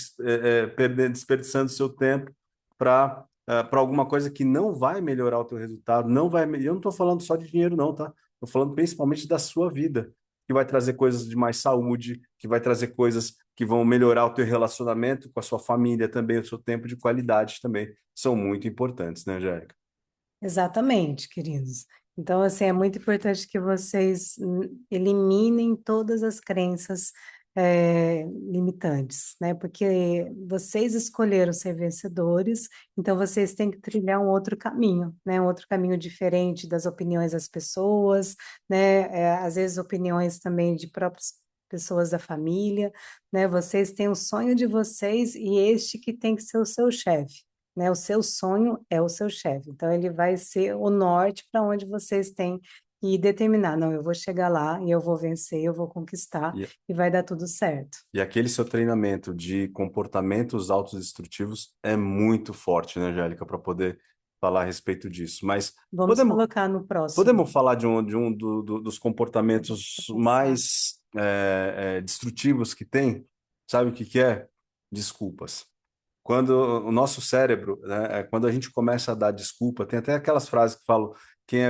desperdiçando seu tempo para alguma coisa que não vai melhorar o teu resultado, não vai. Eu não estou falando só de dinheiro, não, tá? Estou falando principalmente da sua vida, que vai trazer coisas de mais saúde, que vai trazer coisas que vão melhorar o teu relacionamento com a sua família também, o seu tempo de qualidade também. São muito importantes, né, Angélica? Exatamente, queridos. Então, assim, é muito importante que vocês eliminem todas as crenças limitantes, né? Porque vocês escolheram ser vencedores, então vocês têm que trilhar um outro caminho, né? Um outro caminho diferente das opiniões das pessoas, né? Às vezes opiniões também de próprias pessoas da família, né? Vocês têm o sonho de vocês e este que tem que ser o seu chefe, né? O seu sonho é o seu chefe. Então, ele vai ser o norte para onde vocês têm que determinar. Não, eu vou chegar lá e eu vou vencer, eu vou conquistar E, e vai dar tudo certo. e aquele seu treinamento de comportamentos autodestrutivos é muito forte, né, Angélica, para poder falar a respeito disso. Mas Vamos podemos, colocar no próximo. podemos falar dos comportamentos mais destrutivos que tem? Sabe o que que é? Desculpas. Quando o nosso cérebro, né, quando a gente começa a dar desculpa, tem até aquelas frases que falam: quem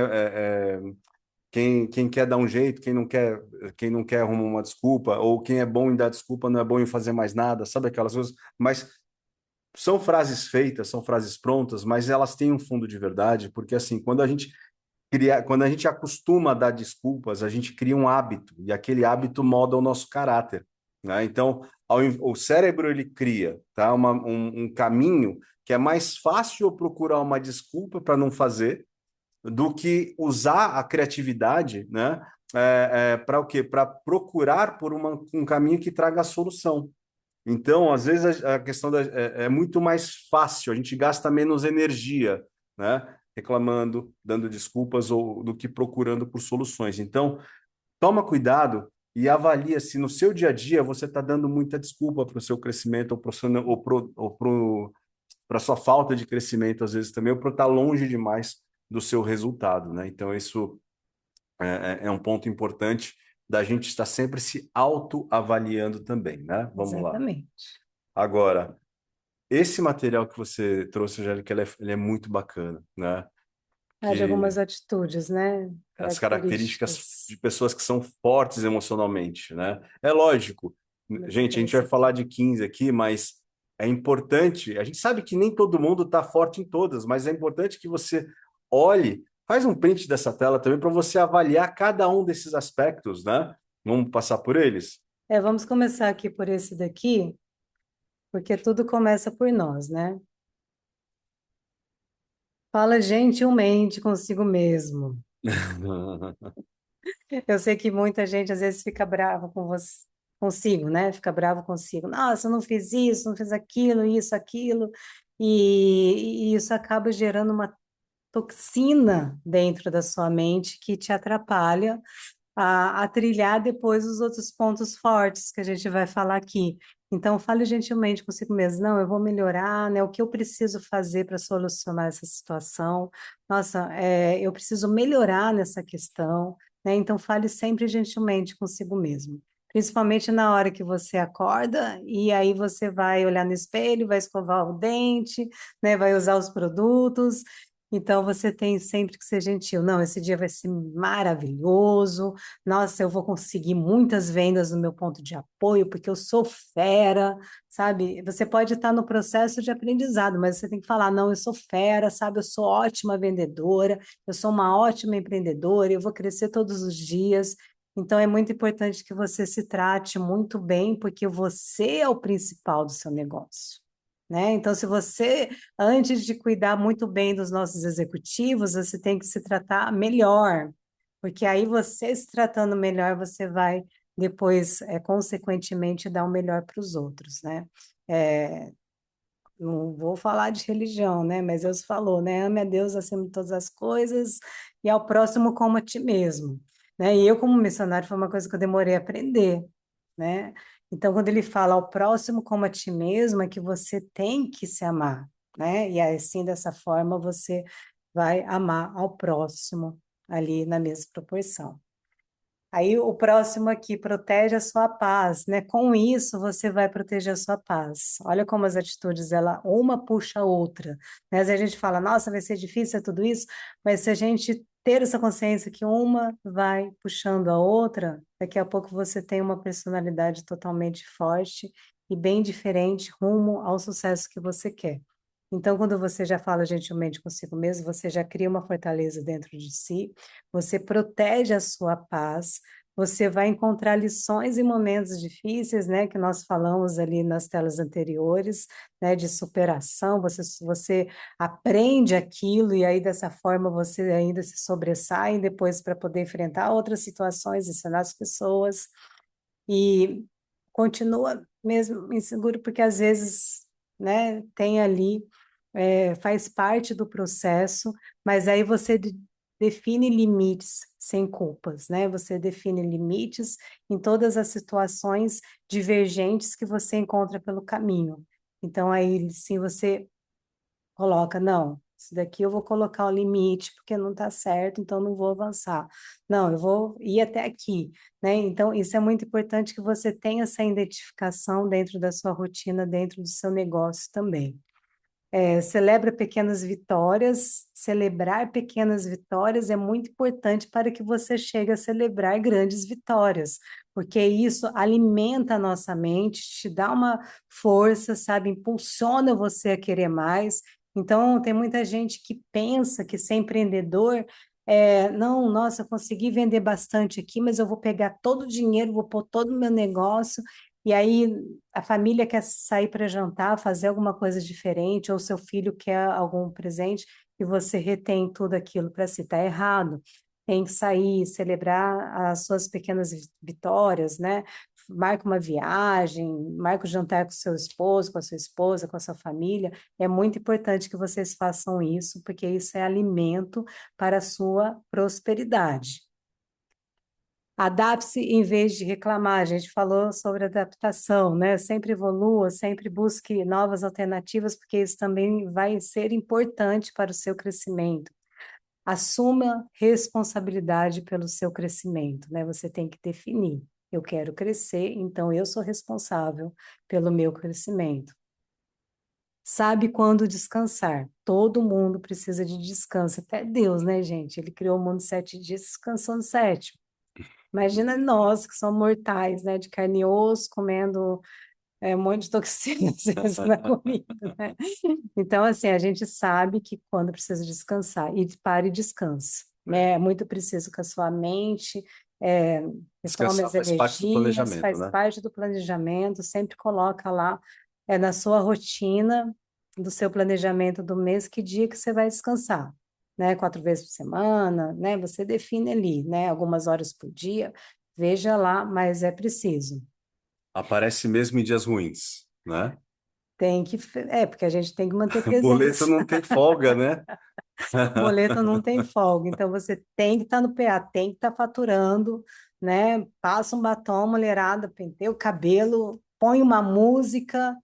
quem quer dar um jeito, quem não quer arruma uma desculpa, ou quem é bom em dar desculpa não é bom em fazer mais nada, sabe aquelas coisas? Mas são frases feitas, são frases prontas, mas elas têm um fundo de verdade, porque assim, quando a gente acostuma a dar desculpas, a gente cria um hábito, e aquele hábito molda o nosso caráter. né? Então, o cérebro ele cria, tá? Um caminho que é mais fácil eu procurar uma desculpa para não fazer do que usar a criatividade, né? Para o quê? Para procurar por um caminho que traga a solução. Então, às vezes, a questão é muito mais fácil, a gente gasta menos energia, né? Reclamando, dando desculpas ou do que procurando por soluções. Então, toma cuidado e avalia se no seu dia a dia você está dando muita desculpa para o seu crescimento ou para a sua falta de crescimento, às vezes também, ou para estar longe demais do seu resultado, né? Então, isso é um ponto importante da gente estar sempre se autoavaliando também, né? Vamos lá. Exatamente. Agora, esse material que você trouxe, Angélica, ele é muito bacana, né? Ah, de Que algumas atitudes, né? as características Características de pessoas que são fortes emocionalmente, né? É lógico, desse gente, a gente vai crescimento. falar de 15 aqui, mas é importante, a gente sabe que nem todo mundo está forte em todas, mas é importante que você olhe, faz um print dessa tela também para você avaliar cada um desses aspectos, né? Vamos passar por eles? Vamos começar aqui por esse daqui, porque tudo começa por nós, né? Fala gentilmente consigo mesmo. Eu sei que muita gente às vezes fica brava com você, consigo, né? Fica bravo consigo. Nossa, eu não fiz isso, não fiz aquilo, isso, aquilo. E isso acaba gerando uma toxina dentro da sua mente que te atrapalha a trilhar depois os outros pontos fortes que a gente vai falar aqui. Então, fale gentilmente consigo mesmo. Não, eu vou melhorar, né? O que eu preciso fazer para solucionar essa situação? Nossa, eu preciso melhorar nessa questão, né? Então, fale sempre gentilmente consigo mesmo. Principalmente na hora que você acorda, e aí você vai olhar no espelho, vai escovar o dente, né? Vai usar os produtos. Então, você tem sempre que ser gentil. Não, esse dia vai ser maravilhoso. Nossa, eu vou conseguir muitas vendas no meu ponto de apoio, porque eu sou fera, sabe? Você pode estar no processo de aprendizado, mas você tem que falar: não, eu sou fera, sabe? Eu sou ótima vendedora, eu sou uma ótima empreendedora, eu vou crescer todos os dias. Então, é muito importante que você se trate muito bem, porque você é o principal do seu negócio. Né? Então, se você, antes de cuidar muito bem dos nossos executivos, você tem que se tratar melhor, porque aí você se tratando melhor, você vai depois, consequentemente, dar o melhor para os outros, né? É, não vou falar de religião, né? Mas Deus falou, né? Ame a Deus acima de todas as coisas e ao próximo como a ti mesmo, né? E eu, como missionário, foi uma coisa que eu demorei a aprender, né? Então, quando ele fala ao próximo como a ti mesmo, é que você tem que se amar, né? E assim, dessa forma, você vai amar ao próximo ali na mesma proporção. Aí o próximo aqui, protege a sua paz, né? Com isso, você vai proteger a sua paz. Olha como as atitudes, ela uma puxa a outra, né? Às vezes a gente fala, nossa, vai ser difícil é tudo isso, mas se a gente ter essa consciência que uma vai puxando a outra, daqui a pouco você tem uma personalidade totalmente forte e bem diferente rumo ao sucesso que você quer. Então, quando você já fala gentilmente consigo mesmo, você já cria uma fortaleza dentro de si, você protege a sua paz, você vai encontrar lições em momentos difíceis, né, que nós falamos ali nas telas anteriores, né, de superação, você aprende aquilo e aí dessa forma você ainda se sobressai depois para poder enfrentar outras situações, ensinar as pessoas e continua mesmo inseguro porque às vezes, né, tem ali faz parte do processo, mas aí você define limites sem culpas, né? Você define limites em todas as situações divergentes que você encontra pelo caminho. Então, aí sim você coloca, não, isso daqui eu vou colocar o limite porque não está certo, então não vou avançar. Não, eu vou ir até aqui, né? Então, isso é muito importante que você tenha essa identificação dentro da sua rotina, dentro do seu negócio também. Celebra pequenas vitórias. Celebrar pequenas vitórias é muito importante para que você chegue a celebrar grandes vitórias, porque isso alimenta a nossa mente, te dá uma força, sabe? Impulsiona você a querer mais. Então, tem muita gente que pensa que ser empreendedor não, nossa, eu consegui vender bastante aqui, mas eu vou pegar todo o dinheiro, vou pôr todo o meu negócio. e aí a família quer sair para jantar, fazer alguma coisa diferente, ou seu filho quer algum presente e você retém tudo aquilo para si, está errado. Tem que sair, celebrar as suas pequenas vitórias, né? Marca uma viagem, marca o jantar com seu esposo, com a sua esposa, com a sua família. É muito importante que vocês façam isso, porque isso é alimento para a sua prosperidade. Adapte-se em vez de reclamar. A gente falou sobre adaptação, né? Sempre evolua, sempre busque novas alternativas, porque isso também vai ser importante para o seu crescimento. Assuma responsabilidade pelo seu crescimento, né? Você tem que definir. Eu quero crescer, então eu sou responsável pelo meu crescimento. Sabe quando descansar. Todo mundo precisa de descanso, até Deus, né, gente? Ele criou o mundo 7 dias, descansou no sétimo. Imagina nós que somos mortais, né, de carne e osso, comendo um monte de toxinas às vezes, na comida, né? Então, assim, a gente sabe que quando precisa descansar, e pare e descanse, né? É muito preciso que a sua mente retome Descansar as faz parte do energias, planejamento, faz né? parte do planejamento, sempre coloca lá na sua rotina, do seu planejamento do mês, que dia que você vai descansar, né? 4 vezes por semana, né? Você define ali, né? Algumas horas por dia, veja lá, mas é preciso. Aparece mesmo em dias ruins, né? Tem que, porque a gente tem que manter Boleto presença. não tem folga, né? Boleto não tem folga, então você tem que estar no PA, tem que estar faturando, né? Passa um batom, mulherada, penteia o cabelo, põe uma música,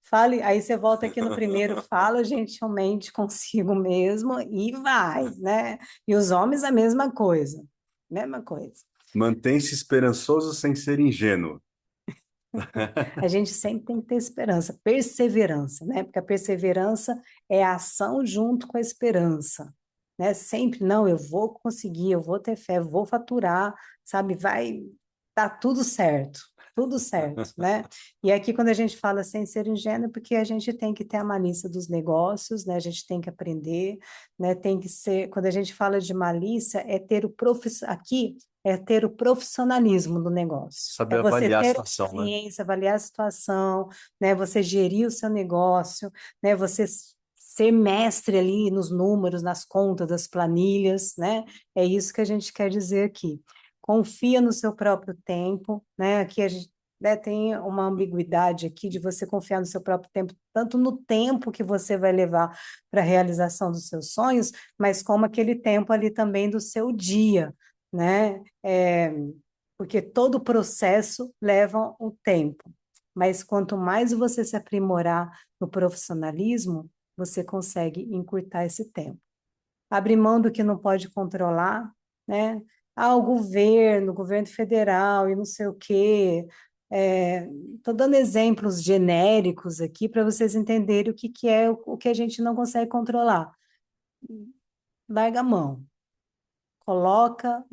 fale, aí você volta aqui no primeiro, fala gentilmente consigo mesmo e vai, né? E os homens a mesma coisa, mesma coisa. Mantém-se esperançoso sem ser ingênuo. A gente sempre tem que ter esperança, perseverança, né? Porque a perseverança é a ação junto com a esperança, né? Sempre, não, eu vou conseguir, eu vou ter fé, vou faturar, sabe? Vai dar tudo certo, né? E aqui quando a gente fala sem ser ingênuo, é porque a gente tem que ter a malícia dos negócios, né? A gente tem que aprender, né? Tem que ser, quando a gente fala de malícia, é ter o aqui é ter o profissionalismo do negócio. É Saber você avaliar a ter a situação, né? experiência, avaliar a situação, né? Você gerir o seu negócio, né? Você ser mestre ali nos números, nas contas, das planilhas, né? É isso que a gente quer dizer aqui. Confia no seu próprio tempo, né? Aqui a gente tem uma ambiguidade aqui de você confiar no seu próprio tempo, tanto no tempo que você vai levar para a realização dos seus sonhos, mas como aquele tempo ali também do seu dia, né? Porque todo o processo leva um tempo, mas quanto mais você se aprimorar no profissionalismo, você consegue encurtar esse tempo. Abrir mão do que não pode controlar, né? Ah, o governo federal e não sei o quê. Estou dando exemplos genéricos aqui para vocês entenderem o que é o que a gente não consegue controlar. Larga a mão. Coloca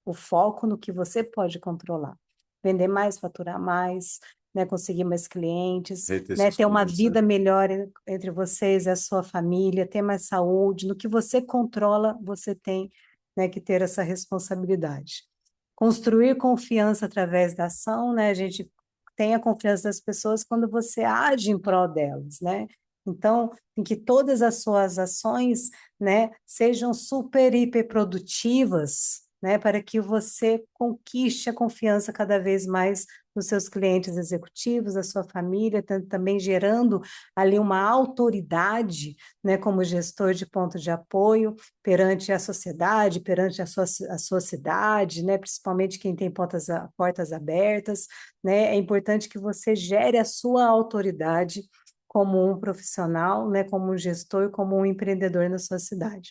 o foco no que você pode controlar. Vender mais, faturar mais, né, conseguir mais clientes, Reter né, seus ter uma clientes, né? vida melhor entre vocês e a sua família, ter mais saúde. No que você controla, você tem, né, que ter essa responsabilidade. Construir confiança através da ação, né? A gente tem a confiança das pessoas quando você age em prol delas, né? Então, em que todas as suas ações, né, sejam super hiper produtivas, né, para que você conquiste a confiança cada vez mais dos seus clientes executivos, da sua família, também gerando ali uma autoridade, né, como gestor de ponto de apoio perante a sociedade, perante a sua cidade, né, principalmente quem tem portas abertas, né, é importante que você gere a sua autoridade como um profissional, né, como um gestor, como um empreendedor na sua cidade.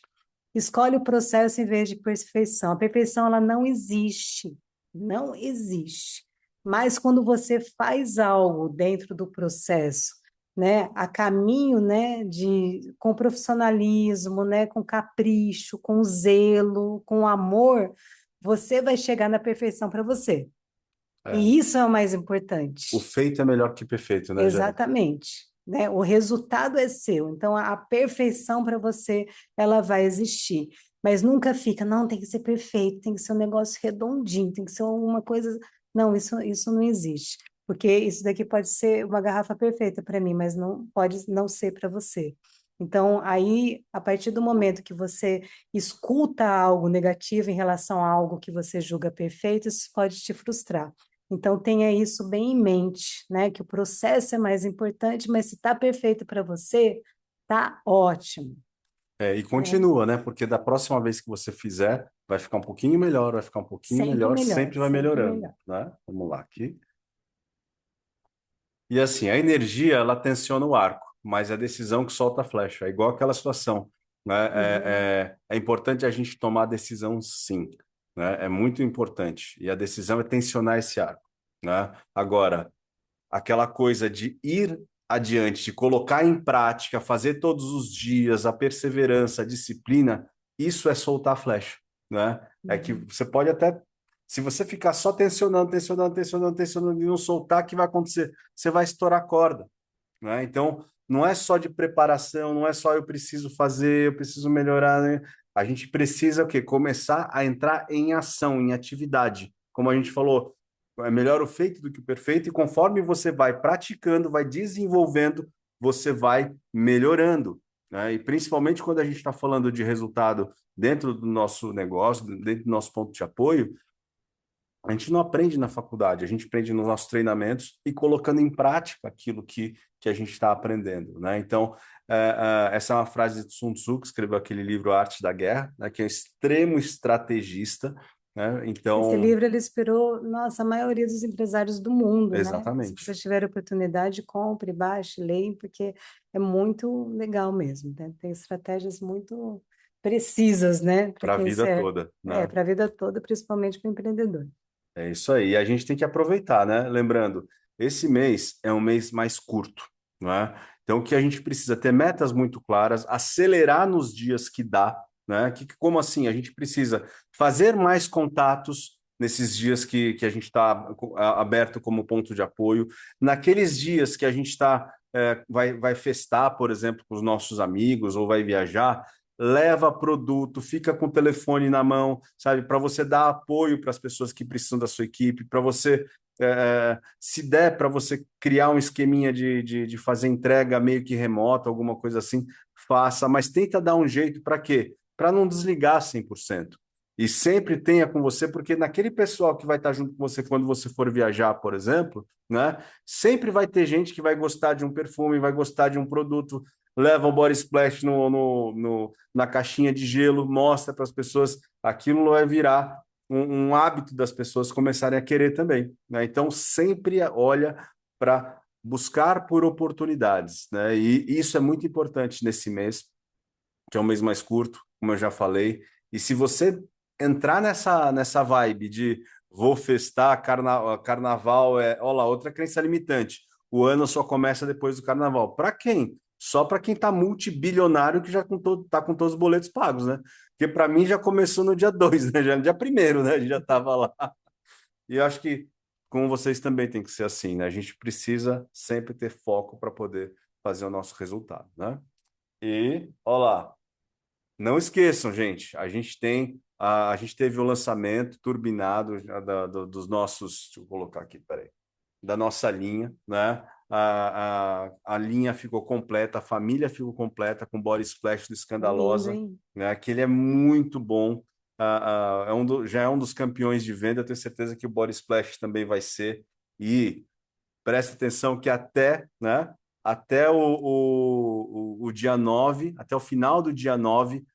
Escolhe o processo em vez de perfeição. A perfeição ela não existe, não existe. Mas quando você faz algo dentro do processo, né, a caminho, né, com profissionalismo, né, com capricho, com zelo, com amor, você vai chegar na perfeição para você. É. E isso é o mais O importante. feito é melhor que perfeito, né, Jair? Exatamente, né? O resultado é seu. Então, a perfeição para você, ela vai existir. Mas nunca fica, não, tem que ser perfeito, tem que ser um negócio redondinho, tem que ser uma coisa. Não, isso não existe. porque isso daqui pode ser uma garrafa perfeita para mim, mas não pode não ser para você. Então, aí, a partir do momento que você escuta algo negativo em relação a algo que você julga perfeito, isso pode te frustrar. Então, tenha isso bem em mente, né? Que o processo é mais importante, mas se está perfeito para você, tá ótimo, E né? continua, né? Porque da próxima vez que você fizer, vai ficar um pouquinho melhor, vai ficar um pouquinho melhor, sempre vai Sempre melhorando, melhor. né? Vamos lá aqui. E assim, a energia, ela tensiona o arco, mas é a decisão que solta a flecha. É igual aquela situação, né? Uhum. É importante a gente tomar a decisão, sim, né? É muito importante. E a decisão é tensionar esse arco, né? Agora, aquela coisa de ir adiante, de colocar em prática, fazer todos os dias, a perseverança, a disciplina, isso é soltar a flecha, né? É que Uhum. você pode até, se você ficar só tensionando, tensionando, tensionando, tensionando e não soltar, o que vai acontecer? Você vai estourar a corda, né? Então, não é só de preparação, não é só eu preciso fazer, eu preciso melhorar, né? A gente precisa o quê? Começar a entrar em ação, em atividade. Como a gente falou, é melhor o feito do que o perfeito, e conforme você vai praticando, vai desenvolvendo, você vai melhorando, né? E principalmente quando a gente está falando de resultado dentro do nosso negócio, dentro do nosso ponto de apoio, a gente não aprende na faculdade, a gente aprende nos nossos treinamentos e colocando em prática aquilo que a gente está aprendendo, né? Então, essa é uma frase de Sun Tzu, que escreveu aquele livro A Arte da Guerra, né? Que é um extremo estrategista, né? Esse Então, livro ele inspirou, nossa, a maioria dos empresários do mundo, né? Se exatamente, você tiver oportunidade, compre, baixe, leia, porque é muito legal mesmo, né? Tem estratégias muito precisas, né? Para para a quem vida serve. toda, É, né? para a vida toda, principalmente para o empreendedor. É isso aí. E a gente tem que aproveitar, né? Lembrando, esse mês é um mês mais curto, né? Então, o que a gente precisa ter metas muito claras, acelerar nos dias que dá, né? Como assim? A gente precisa fazer mais contatos nesses dias que a gente está aberto como ponto de apoio, naqueles dias que a gente está vai festar, por exemplo, com os nossos amigos ou vai viajar, leva produto, fica com o telefone na mão, sabe, para você dar apoio para as pessoas que precisam da sua equipe, para você, se der para você criar um esqueminha de fazer entrega meio que remota, alguma coisa assim, faça, mas tenta dar um jeito para quê? Para não desligar 100%. E sempre tenha com você, porque naquele pessoal que vai estar junto com você quando você for viajar, por exemplo, né? Sempre vai ter gente que vai gostar de um perfume, vai gostar de um produto, leva o body splash na caixinha de gelo, mostra para as pessoas, aquilo vai virar um hábito das pessoas começarem a querer também, né? Então, sempre olha para buscar por oportunidades, né? E isso é muito importante nesse mês, que é um mês mais curto, como eu já falei. E se você entrar nessa vibe de vou festar, carnaval olha lá, outra crença limitante. O ano só começa depois do carnaval. Para quem? Só para quem está multibilionário que já tá com todos os boletos pagos, né? Porque para mim já começou no dia 2, né? Já no dia primeiro, né? A gente já estava lá. E eu acho que com vocês também tem que ser assim, né? A gente precisa sempre ter foco para poder fazer o nosso resultado, né? E, olha lá, não esqueçam, gente, a gente teve o lançamento turbinado dos nossos, deixa eu colocar aqui, peraí, da nossa linha, né? A linha ficou completa, a família ficou completa com body splash do Tá lindo, Escandalosa, hein? né? Que ele é muito bom, já é um dos campeões de venda, eu tenho certeza que o body splash também vai ser, e presta atenção que até o dia 9, até o final do dia 9,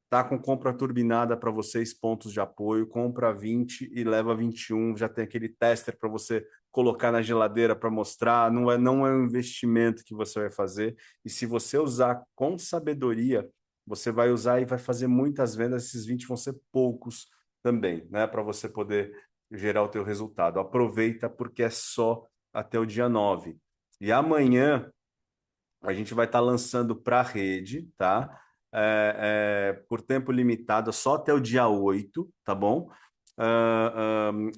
tá com compra turbinada para vocês, pontos de apoio, compra 20 e leva 21, já tem aquele tester para você colocar na geladeira para mostrar, não é um investimento que você vai fazer, e se você usar com sabedoria, você vai usar e vai fazer muitas vendas, esses 20 vão ser poucos também, né, para você poder gerar o teu resultado. Aproveita porque é só até o dia 9. E amanhã a gente vai estar lançando para a rede, tá? Por tempo limitado, só até o dia 8, tá bom?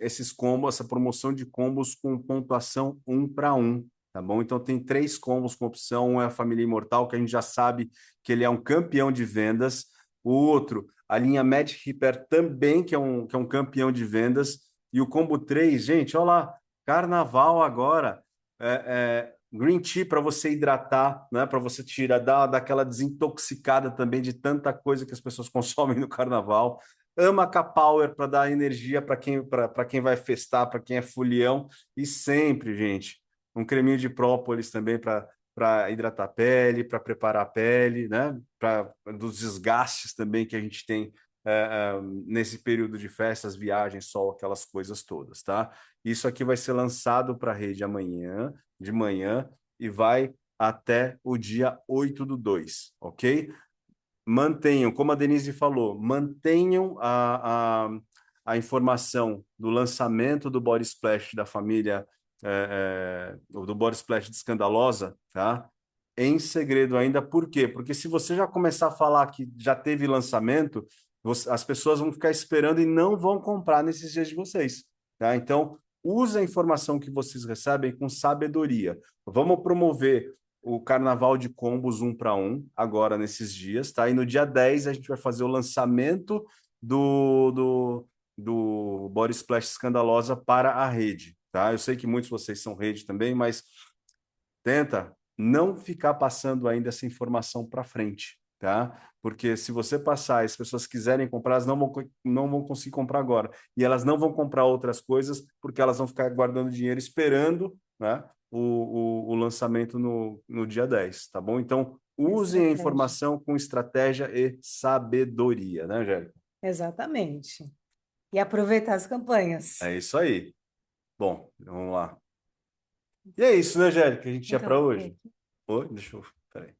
Esses combos, essa promoção de combos com pontuação 1 para 1, tá bom? Então tem 3 combos com opção, um é a Família Imortal, que a gente já sabe que ele é um campeão de vendas, o outro, a linha Magic Repair também, que é um campeão de vendas, e o combo 3, gente, olha lá, Carnaval agora, green tea para você hidratar, né? Para você tirar, dar daquela desintoxicada também de tanta coisa que as pessoas consomem no carnaval. Amaca Power para dar energia para quem vai festar, para quem é folião. E sempre, gente, um creminho de própolis também para hidratar a pele, para preparar a pele, né? Para dos desgastes também que a gente tem nesse período de festas, viagens, sol, aquelas coisas todas, tá? Isso aqui vai ser lançado para a rede amanhã, de manhã, e vai até o dia 8/2, ok? Mantenham, como a Denise falou, mantenham a informação do lançamento do Body Splash da família, do Body Splash de Escandalosa, tá? Em segredo ainda, por quê? Porque se você já começar a falar que já teve lançamento, as pessoas vão ficar esperando e não vão comprar nesses dias de vocês, tá? Então, use a informação que vocês recebem com sabedoria. Vamos promover o carnaval de combos 1 para 1 agora nesses dias, tá? E no dia 10 a gente vai fazer o lançamento do Body Splash Escandalosa para a rede, tá? Eu sei que muitos de vocês são rede também, mas tenta não ficar passando ainda essa informação para frente, tá? Porque se você passar e as pessoas quiserem comprar, elas não vão conseguir comprar agora. E elas não vão comprar outras coisas porque elas vão ficar guardando dinheiro esperando, né, o lançamento no dia 10, tá bom? Então, usem a Estratégia. informação com estratégia e sabedoria, né, Angélica? Exatamente. E aproveitar as campanhas. É isso aí. Bom, vamos lá. E é isso, né, Angélica, que a gente tinha Muito para hoje? bem. Oi, deixa eu... Peraí.